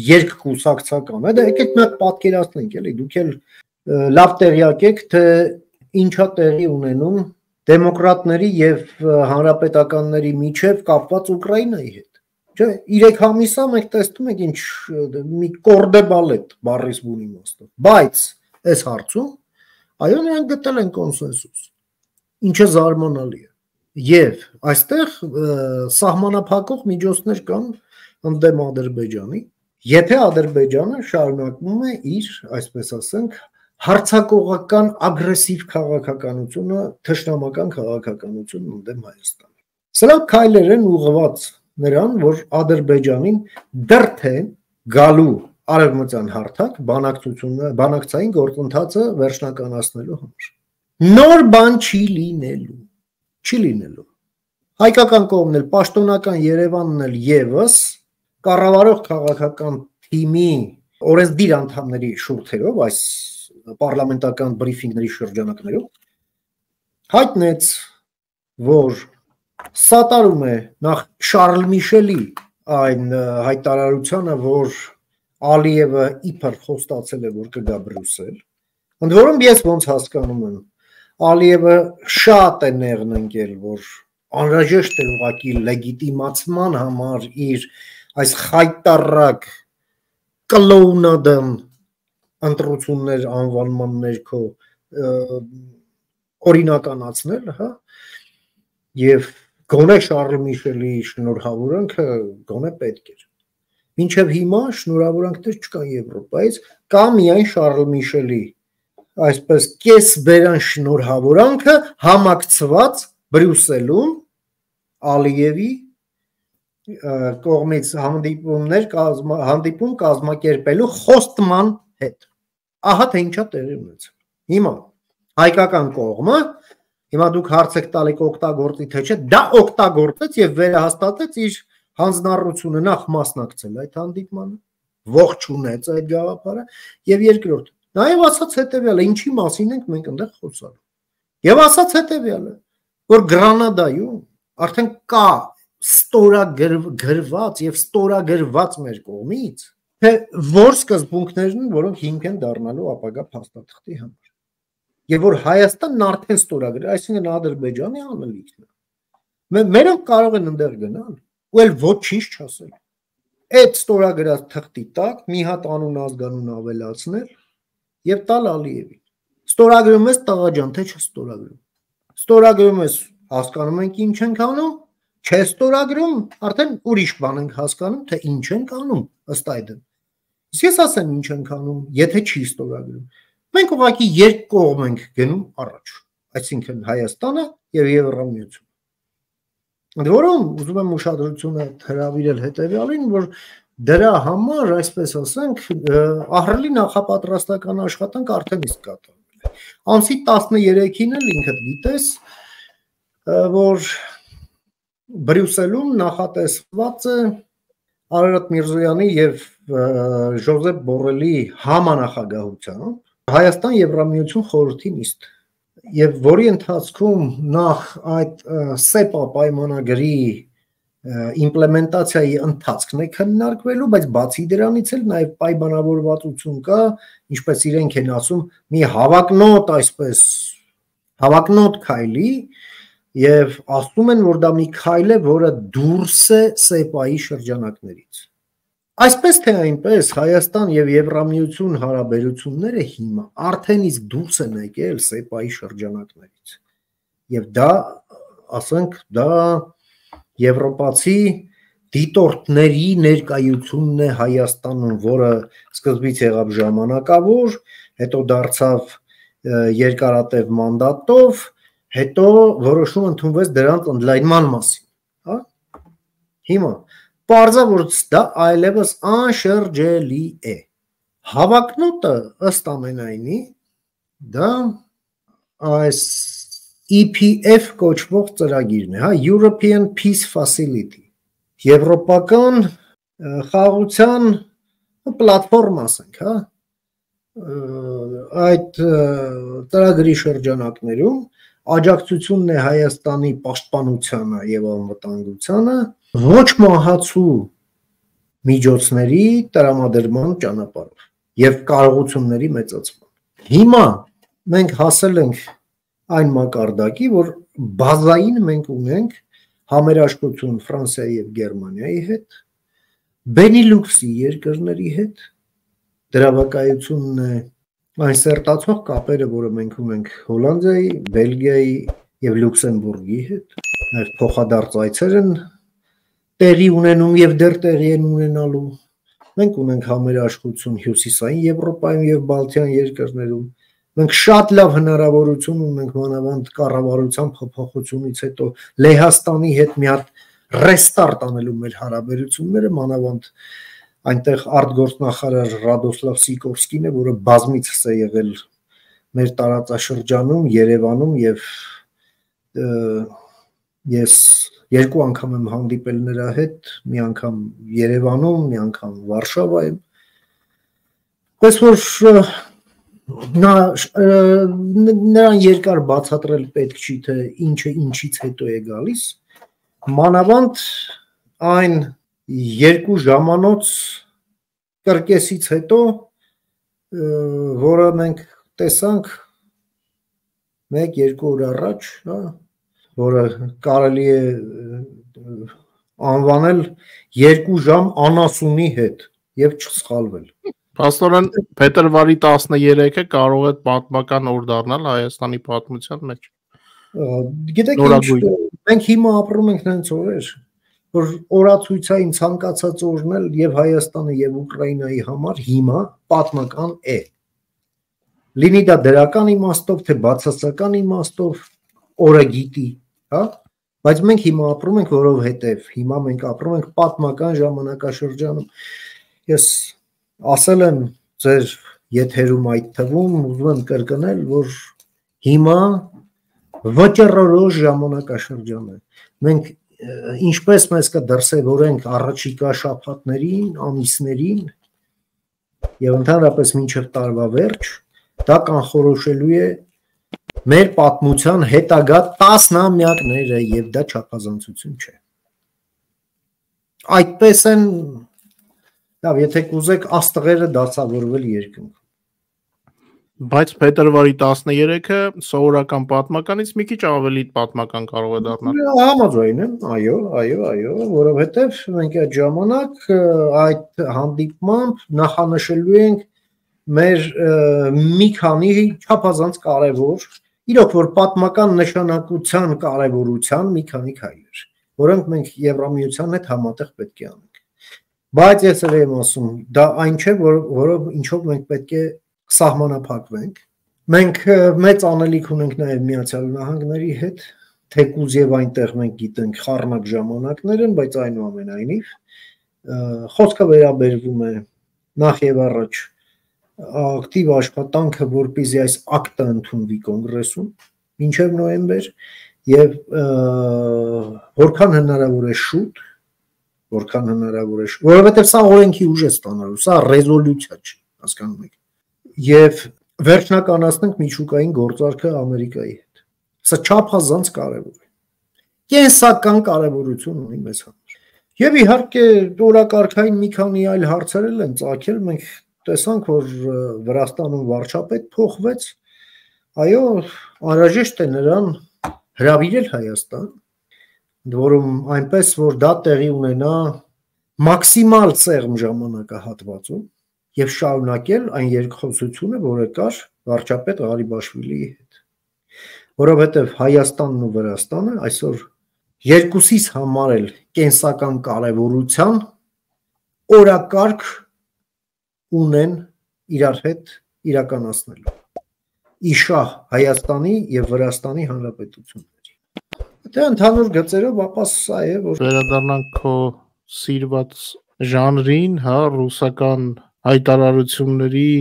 երկկուսակցական է, դա եկեք մենք պատկերացնենք, էլի դուք էլ լավ տեղյակ եք, թե ինչա տեղի ունենում դեմոկրատների եւ հանրապետականների միջև կապված Ուկրաինայի հետ։ Չէ, 3 ամիսա մենք տեսնում ենք ինչ մի կորդեբալետ բառիս բուն իմաստով, բայց այս հարցում այո նրանք գտել են կոնսենսուս, ինչը զարմանալի է։ Եվ այստեղ սահմանափակող միջոցներ կան ընդդեմ Ադրբեջանի, եթե Ադրբեջանը շարունակում է իր, այսպես ասենք, հարձակողական ագրեսիվ քաղաքականությունը, թշնամական քաղաքականություն ընդդեմ Հայաստանի։ Սրանք քայլեր են ուղղված նրան, որ Ադրբեջանին դրթեն գալու արևմտյան հարթակ բանակցային գործընթացը վերջնականացնելու համար։ Նոր բան չի լինելու։ Հայկական կողմն էլ, պաշտոնական Երևանն էլ եւս կառավարող քաղաքական թիմի օրենսդիր անդամների շուրթերով, այս պարլամենտական բրիֆինգների շրջանակներով հայտնեց, որ սատարում է նախ Շարլ Միշելի այն հայտարարությանը, որ Ալիևը իբր խոստացել է, որ կգա Բրյուսել, ընդ որում ես ոնց հասկանում եմ, Ալիևը շատ է նեղն ընկել, որ անհրաժեշտ է ուղղակի լեգիտիմացման համար իր այս խայտառակ կլոունադն ընտրություններ անվանման ներքո օրինականացնել, հա, եւ գոնե Շարլ Միշելի շնորհավորանքը գոնե պետք էր։ Մինչև հիմա շնորհավորանքներ չկան Եվրոպայից, կա միայն Շարլ Միշելի այսպես կեսբերան շնորհավորանքը համակցված Բրյուսելում Ալիևի կողմից հանդիպում կազմակերպելու խոստման հետ։ Ահա թե ինչա տեղի ունեցել։ Հիմա հայկական կողմը, հիմա դուք հարց եք տալի օգտագործի թե չէ, դա օգտագործեց եւ վերահաստատեց իր հանձնառությունը նախ մասնակցել այդ հանդիպմանը, ողջունեց այդ գաղափարը եւ երկրորդ նաեւ ասաց հետեւյալը, ինչի մասին ենք մենք այնտեղ խոսալու։ Եվ ասաց հետեւյալը, որ Գրանադայում արդեն կա ստորագրված եւ ստորագրված մեր կողմից, թե որ սկզբունքներն, որոնք հիմք են դառնալու ապագա փաստաթղթի համար։ Եվ որ Հայաստանն արդեն ստորագրել, այսինքն Ադրբեջանի անելիքն է։ Մերոնք կարող են այնտեղ գնալ ու էլ ոչինչ չասել։ Այդ ստորագրած թղթի տակ մի հատ անուն ազգանուն ավելացնել եւ տալ Ալիևին։ Ստորագրում ես տղաջան, թե չստորագրում։ Ստորագրում ես, հասկանում ենք ինչ ենք անում, չստորագրում, արդեն ուրիշ բան ենք հասկանում, թե ինչ ենք անում ըստ այդմ։ Իսկ ես ասեմ ինչ ենք անում, եթե չի ստորագրում։ Մենք ուղղակի երկկողմ ենք գնում առաջ, այսինքն Հայաստանը եւ Եվրամիությունը։ Ընդ որում ուզում եմ ուշադրությունը հրավիրել հետեւյալին, որ դրա համար, այսպես ասենք, ահռելի նախապատրաստական աշխատանք արդեն իսկ կատարվել է։ Ամսի 13-ին էլ ինքդ գիտես, որ Բրյուսելում նախատեսված է Արարատ Միրզոյանի եւ Ժոզեփ Բորելի համանախագահությամբ Հայաստան Եվրամիություն խորհրդի նիստ, եւ որի ընթացքում նախ այդ SEPA պայմանագրի իմպլեմենտացիայի ընթացքն է քննարկվելու, բայց բացի դրանից էլ նաեւ պայմանավորվածություն կա, ինչպես իրենք են ասում, մի հավակնոտ, այսպես հավակնոտ քայլի, եւ ասում են, որ դա մի քայլ է, որը դուրս է SEPA-ի շրջանակներից։ Այսպես թե այնպես Հայաստան եւ Եվրամիություն հարաբերությունները հիմա արդեն իսկ դուրս են եկել SEPA-ի շրջանակներից։ Եվ դա, ասենք, դա եվրոպացի դիտորդների ներկայությունն է Հայաստանում, որը սկզբից եղավ ժամանակավոր, հետո դարձավ երկարատև մանդատով, հետո որոշում ընդունվեց դրանց ընդլայնման մասին, հա։ Հիմա պարզա որ դա այլևս անշրջելի է։ Հավակնոտը ըստ ամենայնի դա այս EPF կոչվող ծրագիրն է, հա, European Peace Facility, եվրոպական խաղաղության պլատֆորմ ասենք, հա, այդ ծրագրի շրջանակներում աջակցությունն է Հայաստանի պաշտպանությանը եւ անվտանգությանը ոչ մահացու միջոցների տրամադրման ճանապարհով եւ կարողությունների մեծացման։ Հիմա մենք հասել ենք այն մակարդակի, որ բազային մենք ունենք համերաշխություն Ֆրանսիայի եւ Գերմանիայի հետ, Բենիլուքսի երկրների հետ, դրա վկայությունն է այն սերտացող կապերը, որը մենք ունենք Հոլանդիայի, Բելգիայի եւ Լյուքսեմբուրգի հետ, նաեւ փոխադարձ այցեր են տեղի ունենում եւ դեռ տեղի են ունենալու։ Մենք ունենք համերաշխություն Հյուսիսային Եվրոպայում եւ Բալթյան երկրներում։ Մենք շատ լավ հնարավորություն ունենք մանավանդ կառավարության փոփոխությունից հետո Լեհաստանի հետ մի հատ ռեստարտ անելու մեր հարաբերությունները, մանավանդ այնտեղ արտգործնախարար Ռադոսլավ Սիկորսկին է, որը բազմիցս է եղել մեր տարածաշրջանում, Երևանում եւ ես երկու անգամ եմ հանդիպել նրա հետ, մի անգամ Երևանում, մի անգամ Վարշավայում, Պես որ նրան երկար բացատրել պետք չի, թե ինչը ինչից հետո է գալիս, մանավանդ այն 2 ժամանոց կրկեսից հետո, որը մենք տեսանք 1-2 օր առաջ, որը կարելի է անվանել 2 ժամ անասունի հետ եւ չսխալվել։ Փաստորեն փետրվարի 13-ը կարող է պատմական օր դառնալ Հայաստանի պատմության մեջ։ Գիտեք ինչ, մենք հիմա ապրում ենք նենց օրեր, որ օրացույցային ցանկացած օրն էլ եւ Հայաստանի եւ Ուկրաինայի համար հիմա պատմական է։ Լինի դա դրական իմաստով, թե բացասական իմաստով, օրը գիտի, հա? Բայց մենք հիմա ապրում ենք, որովհետև հիմա մենք ապրում ենք պատմական ժամանակաշրջանում։ Ես ասել եմ ձեր եթերում այդ թվում, ուզում եմ կրկնել, որ հիմա վճռորոշ ժամանակաշրջան է։ Մենք ինչպես մեզ կդրսևորենք առաջիկա շաբաթներին, ամիսներին եւ ընդհանրապես մինչեւ տարվա վերջ, դա կանխորոշելու է մեր պատմության հետագա տասնամյակները եւ դա չափազանցություն չէ։ Այդպես են, լավ, եթե կուզեք աստղերը դասավորվել երկնքում։ Բայց փետրվարի 13-ը սովորական պատմականից մի քիչ ավելի պատմական կարող է դառնալ։ Համաձայն եմ, այո, որովհետեւ մենք այդ ժամանակ այդ հանդիպմամբ նախանշելու ենք մեր մի քանի չափազանց կարևոր, իրոք որ պատմական նշանակության կարևորության մի քանի քայլեր, որոնք մենք Եվրամիության հետ համատեղ պետք է անենք։ Բայց ես էլ եմ ասում, դա այն չէ, որով ինչով մենք պետք է սահմանափակվենք։ Մենք մեծ անելիք ունենք նաև Միացյալ Նահանգների հետ, թեկուզ եւ այնտեղ մենք գիտենք խառնակ ժամանակներ են, բայց այնուամենայնիվ խոսքը վերաբերվում է նախ եւ առաջ ակտիվ աշխատանքը, որպեսզի այս ակտը ընդունվի կոնգրեսում մինչև նոյեմբեր եւ որքան հնարավոր է շուտ, որովհետեւ սա օրենքի ուժ է ստանալու, սա ռեզոլյուցիա չէ, հասկանում եք։ Եվ վերջնականացնենք միջուկային գործարքը Ամերիկայի հետ։ Սա չափազանց կարևոր է։ Կենսական կարևորություն ունի մեզ համար։ Եվ իհարկե օրակարգային մի քանի այլ հարցեր են ծագել, մենք տեսանք, որ Վրաստանում վարչապետ փոխվեց, այո, անհրաժեշտ է նրան հրավիրել Հայաստան, որում այնպես, որ դա տեղի ունենա մաքսիմալ ծեղմ ժամանակահատվածում եւ շարունակել այն երկխոսությունը, որը կար վարչապետ Ղարիբաշվիլիի հետ։ Որովհետեւ Հայաստանն ու Վրաստանը այսօր երկուսիս համար էլ կենսական կարևորության օրակարգ ունեն իրար հետ իրականացնելու։ Իշահ Հայաստանի եւ Վրաստանի հանրապետությունների։ Դե ընդհանուր գծերով ապա սա է, որ վերադառնանք քո սիրված ժանրին, հա, ռուսական հայտարարությունների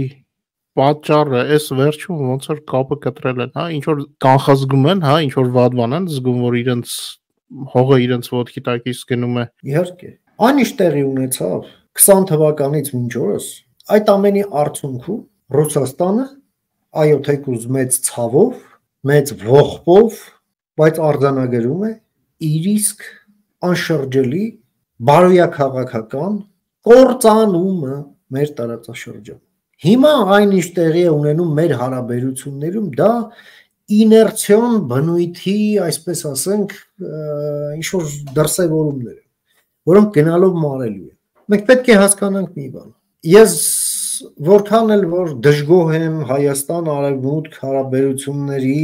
պատճառը այս վերջում ոնց որ կապը կտրել են, հա, ինչ որ կանխազգում են, հա, ինչ որ վադվան են զգում, որ իրենց հողը իրենց ոտքի տակից գնում է։ Իհարկե, այնիշ տեղի ունեցավ 20 թվականից մինչ օրս, այդ ամենի արդյունքում Ռուսաստանը, այո, թեկուզ մեծ ցավով, մեծ ողբով, բայց արձանագրում է իր իսկ անշրջելի բարոյաքաղաքական կործանումը մեր տարածաշրջանում։ Հիմա այն ինչ տեղի է ունենում մեր հարաբերություններում, դա իներցիոն բնույթի, այսպես ասենք, ինչ որ դրսևորումներ են, որոնք գնալով մարելու են։ Մենք պետք է հասկանանք մի բան։ Ես որքան էլ որ դժգոհ եմ Հայաստան-Արևմուտք հարաբերությունների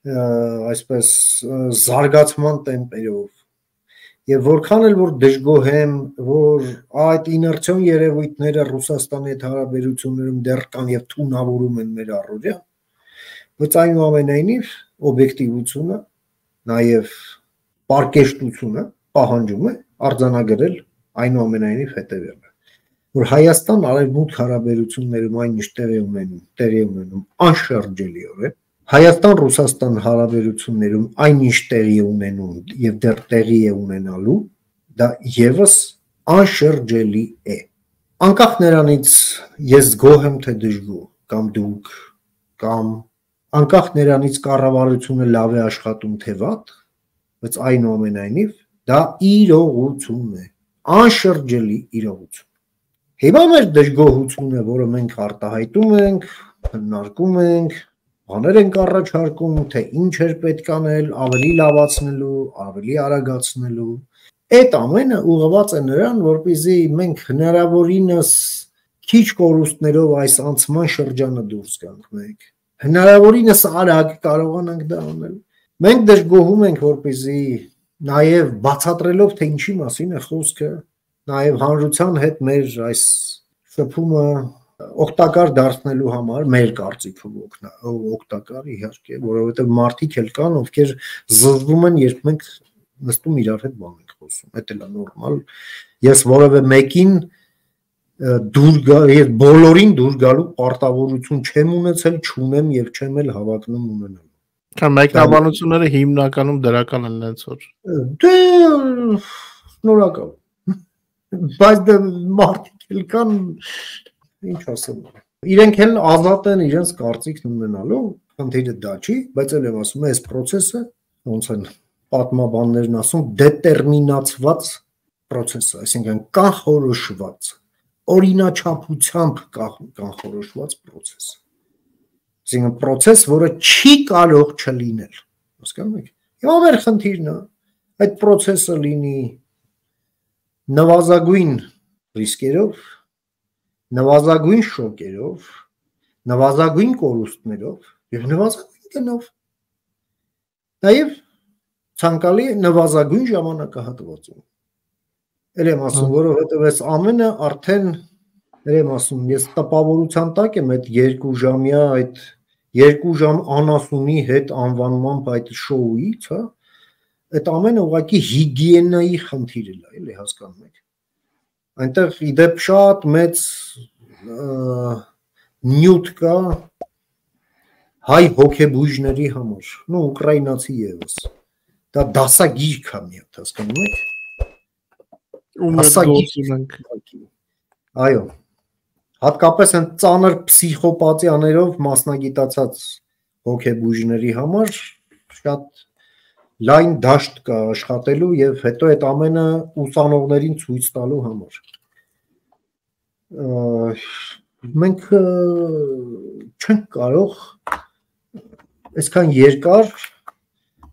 այսպես զարգացման տեմպերով եւ որքան էլ որ դժգոհ եմ, որ այդ իներցիոն երևույթները Ռուսաստանի հետ հարաբերություններում դեռ կան եւ թունավորում են մեր առօրյա, բայց այնուամենայնիվ օբյեկտիվությունը նաեւ պարկեշտությունը պահանջում է արձանագրել այնուամենայնիվ հետեւյալը, որ Հայաստան-Արևմուտք հարաբերություններում այն ինչ տեղի ունենում անշրջելիորեն, Հայաստան-Ռուսաստան հարաբերություններում այն ինչ տեղի ունենում եւ դեռ տեղի է ունենալու, դա եւս անշրջելի է։ անկախ նրանից ես գոհ եմ թե դժգոհ, կամ դուք, կամ անկախ նրանից կառավարությունը լավ է աշխատում թե վատ, բայց այնուամենայնիվ դա իրողություն է, անշրջելի իրողություն։ Հիմա մեր դժգոհությունը, որը մենք արտահայտում ենք, քննարկում ենք, բաներ ենք առաջարկում, թե ինչ էր պետք անել, ավելի լավացնելու, ավելի արագացնելու, այդ ամենը ուղղված է նրան, որպեսզի մենք հնարավորինս քիչ կորուստներով այս անցման շրջանը դուրս գանք մենք, հնարավորինս արագ կարողանանք դա անել։ Մենք դժգոհում ենք, որպեսզի նաև բացատրելով, թե ինչի մասին է խոսքը, նաև հանրության հետ մեր այս շփումը օգտակար դարձնելու համար, մեր կարծիքով օգտակար իհարկե, որովհետև մարդիկ էլ կան, ովքեր զզվում են, երբ մենք նստում իրար հետ բան ենք խոսում, դա էլ է նորմալ։ Ես որևէ մեկին ես բոլորին դուր գալու պարտավորություն չեմ ունեցել, չունեմ եւ չեմ էլ հավակնում ունենալու։ Կամ մեկնաբանությունները հիմնականում դրական են նենց որ։ Դե շնորհակալ։ Բայց դա մարդիկ էլ կան, ինչ ասեմ։ Իրենք էլ ազատ են իրենց կարծիքն ունենալու, խնդիրը դա չի, բայց էլ եմ ասում, այս process-ը ոնց են պատմաբաններն ասում, դետերմինացված process է, այսինքն կանխորոշված, օրինաչափությամբ կանխորոշված process։ Այսինքն process, որը չի կարող չլինել, հասկանում եք։ Հիմա մեր խնդիրն է, այդ process-ը լինի նվազագույն ռիսկերով, նվազագույն շոկերով, նվազագույն կորուստներով եւ նվազագույն գնով։ Նաեւ ցանկալի նվազագույն ժամանակահատվածում։ Էլ եմ ասում, որովհետև այս ամենը արդեն եմ ասում, ես տպավորության տակ եմ այդ 2 ժամյա այդ 2 ժամ անասունի հետ անվանումամբ այդ շոուից, հա, այդ ամենը ուղղակի հիգիենայի խնդիր է, էլի հասկանում եք։ Այնտեղ իդեպ շատ մեծ նյութ կա հայ հոգեբույժների համար, նո ուկրաինացի եւս։ Դա դասագիր կա մի հատ, հասկանում եք։ Այո, հատկապես են ծանր պսիխոպաթիաներով մասնագիտացած հոգեբույժների համար շատ լայն դաշտ կա աշխատելու եւ հետո այդ ամենը ուսանողներին ցույց տալու համար։ Մենք չենք կարող այսքան երկար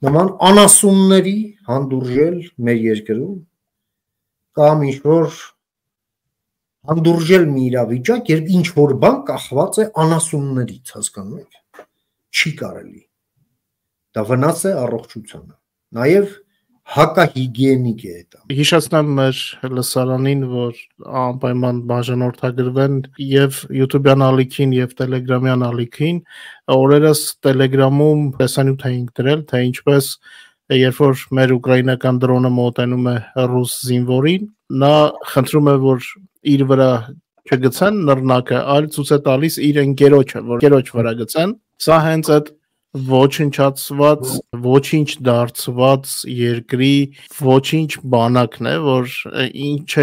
նման անասունների հանդուրժել մեր երկրում կամ ինչ-որ հանդուրժել մի իրավիճակ, երբ ինչ-որ բան կախված է անասուններից, հասկանում եք, չի կարելի, դա վնաս է առողջությանը, նաև հակահիգիենիկ է դա։ Հիշեցնեմ մեր լսարանին, որ անպայման բաժանորդագրվեն եւ YouTube-յան ալիքին եւ Telegram-յան ալիքին, օրերս Telegram-ում տեսանյութ էինք դրել, թե ինչպես երբ որ մեր ուկրաինական դրոնը մոտենում է ռուս զինվորին, նա խնդրում է, որ իր վրա չգցեն նռնակը, այլ ցույց է տալիս իր ընկերոջը, որ ընկերոջ վրա գցեն։ Սա հենց այդ ոչնչացված, ոչինչ դարձված երկրի ոչինչ բանակն է, որ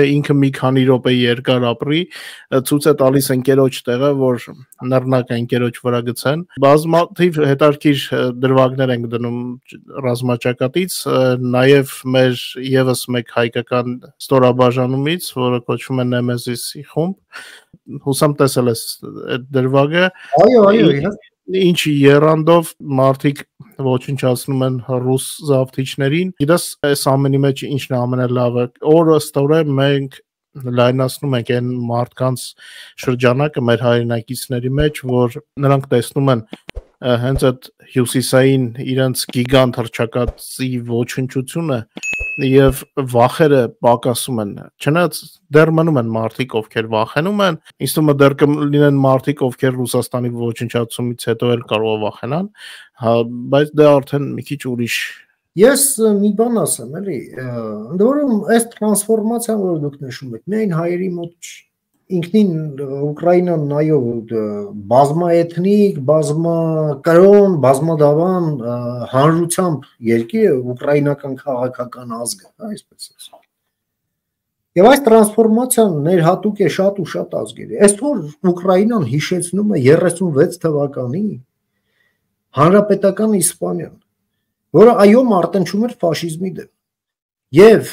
ինքը մի քանի րոպե երկար ապրի, ցույց է տալիս ընկերոջ տեղը, որ նռնակը ընկերոջ վրա գցեն։ Բազմաթիվ հետարքիր դրվագներ ենք դնում ռազմաճակատից, նաև մեր եւս մեկ հայկական ստորաբաժանումից, որը կոչվում է Nemesis-ի խումբ։ Հուսամ տեսել ես այդ դրվագը։ Այո, իհարկե։ Ինչ երանդով մարդիկ ոչնչացնում են ռուս զավթիչներին։ Գիտես, այս ամենի մեջ ինչն է ամենալավը։ Օրը ստորը մենք լայնացնում ենք այն մարդկանց շրջանակը մեր հայրենակիցների մեջ, որ նրանք տեսնում են հենց այդ հյուսիսային իրենց գիգանտ հռչակածի ոչնչությունը եւ վախերը պակասում են։ Չնայած դեռ մնում են մարդիկ, ովքեր վախենում են, ինձ թվում է դեռ կլինեն մարդիկ, ովքեր Ռուսաստանի ոչնչացումից հետո էլ կարող է վախենան, բայց դա արդեն մի քիչ ուրիշ։ Ես մի բան ասեմ, էլի, ընդ որում այս տրանսֆորմացիան, որ դուք նշում եք, միայն հայերի մոտ չի։ Ինքնին Ուկրաինան այո բազմաէթնիկ, բազմակրոն, բազմադավան հանրությամբ երկիր է, ուկրաինական քաղաքական ազգը, այսպես ասեմ։ Եվ այս տրանսֆորմացիան ներհատուկ է շատ ու շատ ազգերի։ Այսօր Ուկրաինան հիշեցնում է 36 թվականի հանրապետական Իսպանիան, որը այո մարտնչում էր ֆաշիզմի դեմ։ Եվ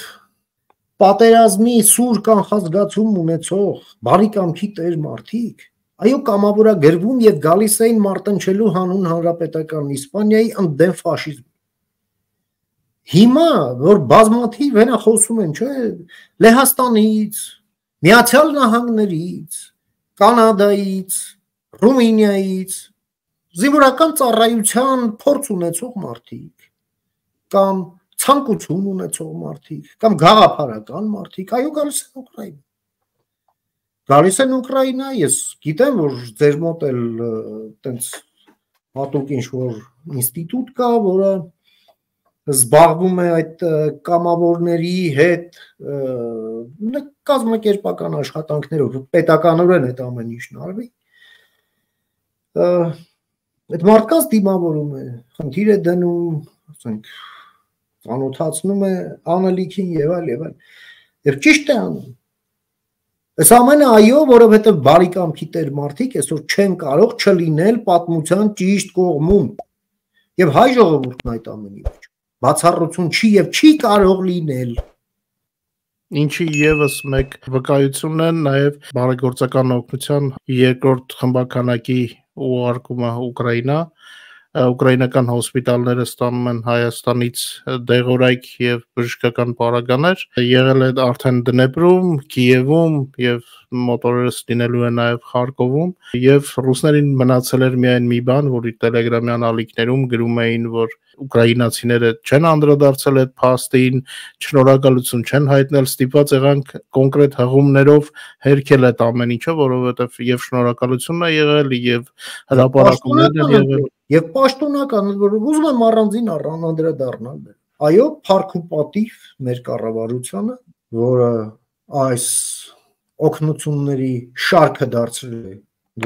պատերազմի սուր կանխազգացում ունեցող բարի կամքի տեր մարդիկ, այո կամավորագրվում եւ գալիս էին մարտնչելու հանուն հանրապետական Իսպանիայի ընդդեմ ֆաշիզմի։ Հիմա որ բազմաթիվ հենա խոսում են, չէ, Լեհաստանից, Միացյալ Նահանգներից, Կանադայից, Ռումինիայից, զինվորական ծառայության փորձ ունեցող մարդիկ, կամ ցանկություն ունեցող մարդիկ, կամ գաղափարական մարդիկ, այո գալիս են Ուկրաինա։ Գալիս են Ուկրաինա, ես գիտեմ, որ ձեր մոտ էլ տենց հատուկ ինչ-որ ինստիտուտ կա, որը զբաղվում է այդ կամավորների հետ կազմակերպական աշխատանքներով, պետականորեն այդ ամեն ինչն արվի։ Այդ մարդկանց դիմավորում է, խնդիր է դնում, ասենք, ծանոթացնում է անելիքին եւ այլ եւ այլ։ Եվ ճիշտ է անում։ Այս ամենը այո, որովհետեւ բարի կամքի տեր մարդիկ այսօր չեն կարող չլինել պատմության ճիշտ կողմում։ Եվ հայ ժողովուրդն այդ ամենի մեջ բացառություն չի եւ չի կարող լինել։ Ինչի եւս մեկ վկայությունն է նաեւ բարեգործական օգնության երկրորդ խմբականակի ուղարկումը Ուկրաինա, ուկրաինական հոսպիտալները ստանում են Հայաստանից դեղորայք եւ բժշկական պարագաներ, եղել է արդեն Դնեպրում, Կիևում եւ մոտորերս լինելու է նաեւ Խարկովում եւ ռուսներին մնացել էր միայն մի բան, որի տելեգրամյան ալիքներում գրում էին, որ ուկրաինացիները չեն անդրադարձել այդ փաստին, շնորհակալություն չեն հայտնել, ստիպված եղանք կոնկրետ հղումներով հերքել այդ ամեն ինչը, որովհետեւ եւ շնորհակալությունն է եղել եւ հրապարակումներն են եղել եւ պաշտոնական, որ ուզում եմ առանձին անդրադառնալ։ Այո, փառք ու պատիվ մեր կառավարությանը, որը այս օգնությունների շարքը դարձրել է,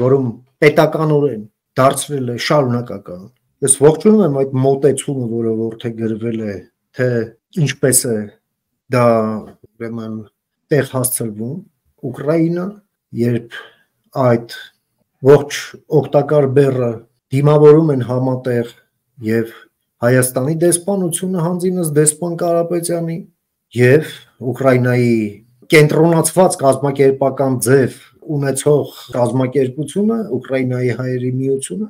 որում պետականորեն դարձրել է շարունակական։ Ես ողջունում եմ այդ մոտեցումը, որը որդեգրվել է, թե ինչպես է դա ուրեմն տեղ հասցրվում Ուկրաինա, երբ այդ ողջ օգտակար բեռը դիմավորում են համատեղ եւ Հայաստանի դեսպանությունը հանձինս դեսպան Կարապետյանի եւ Ուկրաինայի կենտրոնացված կազմակերպական ձև ունեցող կազմակերպությունը, Ուկրաինայի հայերի միությունը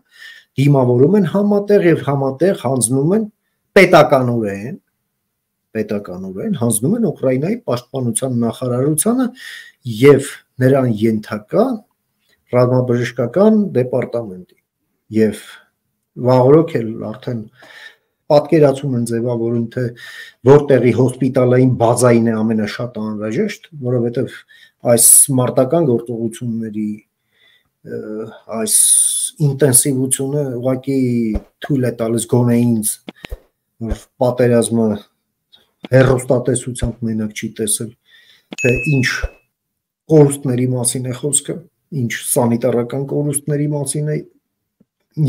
դիմավորում են համատեղ եւ համատեղ հանձնում են պետականորեն հանձնում են Ուկրաինայի պաշտպանության նախարարությանը եւ նրան ենթակա ռազմաբժշկական դեպարտամենտի եւ վաղրոք էլ արդեն պատկերացում են ձևավորում, թե որտեղի հոսպիտալային բազային է ամենաշատ անհրաժեշտ, որովհետեւ այս մարտական գործողությունների այս ինտենսիվությունը ուղղակի թույլ է տալիս գոնե ինձ, որ պատերազմը հեռուստատեսությամբ մենակ չի տեսել, թե ինչ կորուստների մասին է խոսքը, ինչ սանիտարական կորուստների մասին է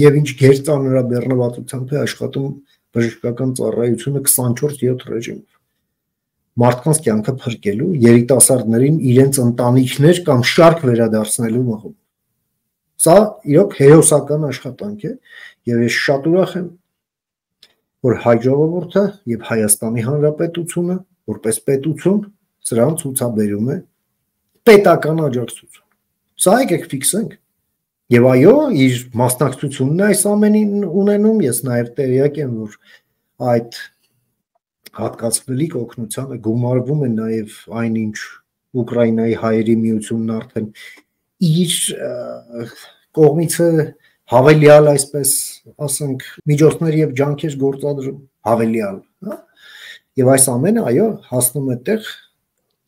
եւ ինչ գերծանրաբեռնվածությամբ է աշխատում բժշկական ծառայությունը 24/7 ռեժիմով։ Մարդկանց կյանքը փրկելու, երիտասարդներին իրենց ընտանիքներ կամ շարք վերադարձնելու մղում։ Սա իրոք հերոսական աշխատանք է եւ ես շատ ուրախ եմ, որ հայ ժողովուրդը եւ Հայաստանի Հանրապետությունը որպես պետություն սրան ցուցաբերում է պետական աջակցություն։ Սա եկեք ֆիքսենք։ Եվ այո, իր մասնակցությունն է այս ամենին ունենում, ես նաև տեղյակ եմ, որ այդ հատկացվելիք օգնությանը գումարվում է նաև այնինչ Ուկրաինայի հայերի միությունն արդեն իր կողմից հավելյալ, այսպես ասենք, միջոցներ եւ ջանքեր գործադրում, հավելյալ, հա։ Եվ այս ամենը, այո, հասնում է տեղ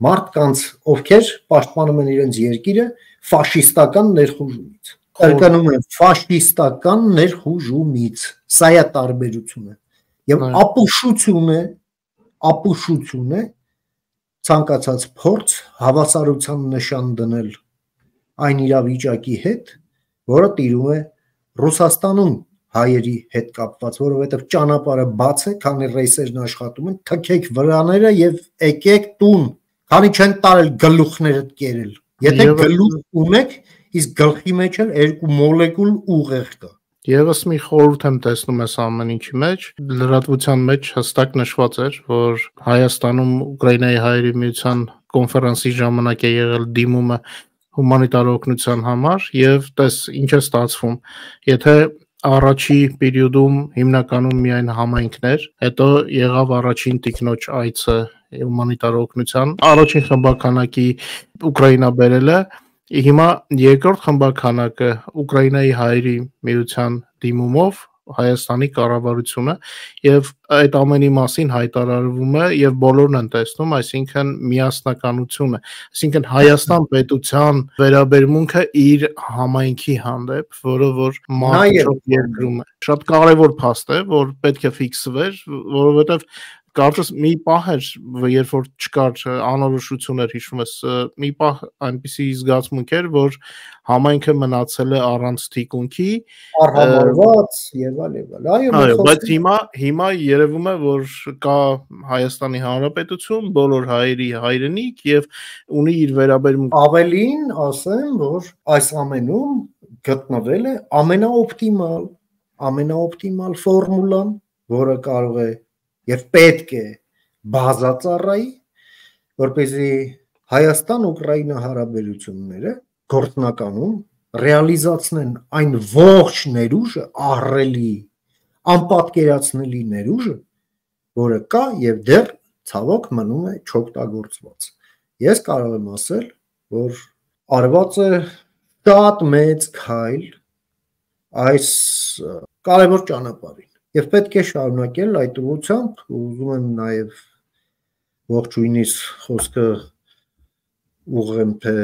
մարդկանց, ովքեր պաշտպանում են իրենց երկիրը ֆաշիստական ներխուժումից։ Կրկնում եմ, ֆաշիստական ներխուժումից, սա է տարբերությունը։ Եվ ապուշություն է ցանկացած փորձ հավասարության նշան դնել այն իրավիճակի հետ, որը տիրում է Ռուսաստանում հայերի հետ կապված, որովհետև ճանապարհը բաց է, քանի ռեյսերն աշխատում են, թքեք վրաները եւ եկեք տուն, քանի չեն տարել գլուխներդ կերել։ Եթե գլուխ ունեք, իսկ գլխի մեջ էլ երկու մոլեկուլ ուղեղ կա։ Եվս մի խորհուրդ եմ տեսնում այս ամեն ինչի մեջ, լրատվության մեջ հստակ նշված էր, որ Հայաստանում Ուկրաինայի հայերի միության կոնֆերանսի ժամանակ է եղել դիմումը հումանիտար օգնության համար եւ տես ինչ է ստացվում, եթե առաջի պերիոդում հիմնականում միայն համայնքներ, հետո եղավ առաջին տիկնոջ այցը հումանիտար օգնության, առաջին խմբականակի Ուկրաինա բերելը, հիմա երկրորդ խմբականակը Ուկրաինայի հայերի միության դիմումով Հայաստանի կառավարությունը եւ այդ ամենի մասին հայտարարվում է եւ բոլորն են տեսնում, այսինքն միասնականությունը, այսինքն Հայաստան պետության վերաբերմունքը իր համայնքի հանդեպ, որը որ մարդու երկրում է։ Շատ կարեւոր փաստ է, որ պետք է ֆիքսվեր, որովհետեւ կարծես մի պահ էր, երբ որ չկար անորոշություն էր հիշում ես, մի պահ այնպիսի զգացմունք էր, որ համայնքը մնացել է առանց թիկունքի, արհամարված եւ այլ։ Այո, բայց հիմա երևում է, որ կա Հայաստանի Հանրապետություն, բոլոր հայերի հայրենիք եւ ունի իր վերաբերմունքը։ Ավելին ասեմ, որ այս ամենում գտնվել է ամենաօպտիմալ ֆորմուլան, որը կարող է եւ պետք է բազածառայի, որպեսզի Հայաստան-Ուկրաինա հարաբերությունները գործնականում ռեալիզացնեն այն ողջ ներուժը, ահռելի, անպատկերացնելի ներուժը, որը կա եւ դեռ ցավոք մնում է չօգտագործված։ Ես կարող եմ ասել, որ արված է շատ մեծ քայլ այս կարևոր ճանապարհին։ Եվ պետք է շարունակել այդ ուղղությամբ, ուզում եմ նաև ողջույնիս խոսքը ուղղեմ թե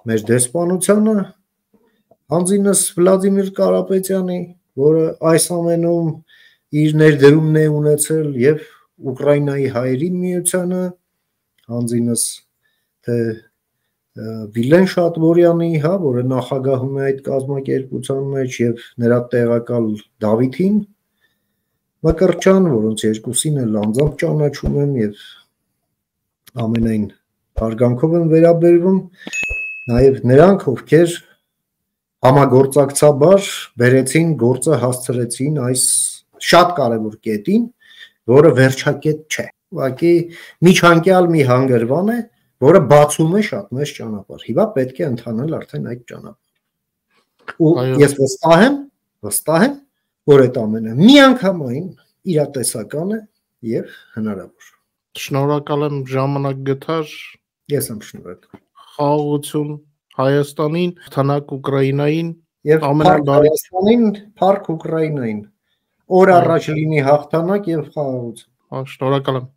մեր դեսպանությանը, հանձինս Վլադիմիր Կարապետյանի, որը այս ամենում իր ներդրումն է ունեցել եւ Ուկրաինայի հայերի միությանը, հանձինս թե Վիլեն Շատվորյանի, որը նախագահում է այդ կազմակերպության մեջ եւ նրա տեղակալ Դավիթին Մկրտչյան, որոնց երկուսին էլ անձամբ ճանաչում եմ եւ ամենայն հարգանքով եմ վերաբերվում, նաեւ նրանք, ովքեր համագործակցաբար բերեցին գործը հասցրեցին այս շատ կարևոր կետին, որը վերջակետ չէ։ Ուղղակի միջանկյալ մի հանգրվան է, որը բացում է շատ մեծ ճանապարհ։ Հիմա պետք է ընթանել արդեն այդ ճանապարհը։ Ու ես վստահ եմ, որ այդ ամենը միանգամայն իրատեսական է եւ հնարավոր։ Շնորհակալ եմ ժամանակ գտար։ Ես եմ շնորհակալ։ Խաղաղություն Հայաստանին, թանակ Ուկրաինային եւ Հայաստանին, փառք Ուկրաինային։ Օր առաջ լինի հաղթանակ եւ խաղաղություն։ Շնորհակալ եմ։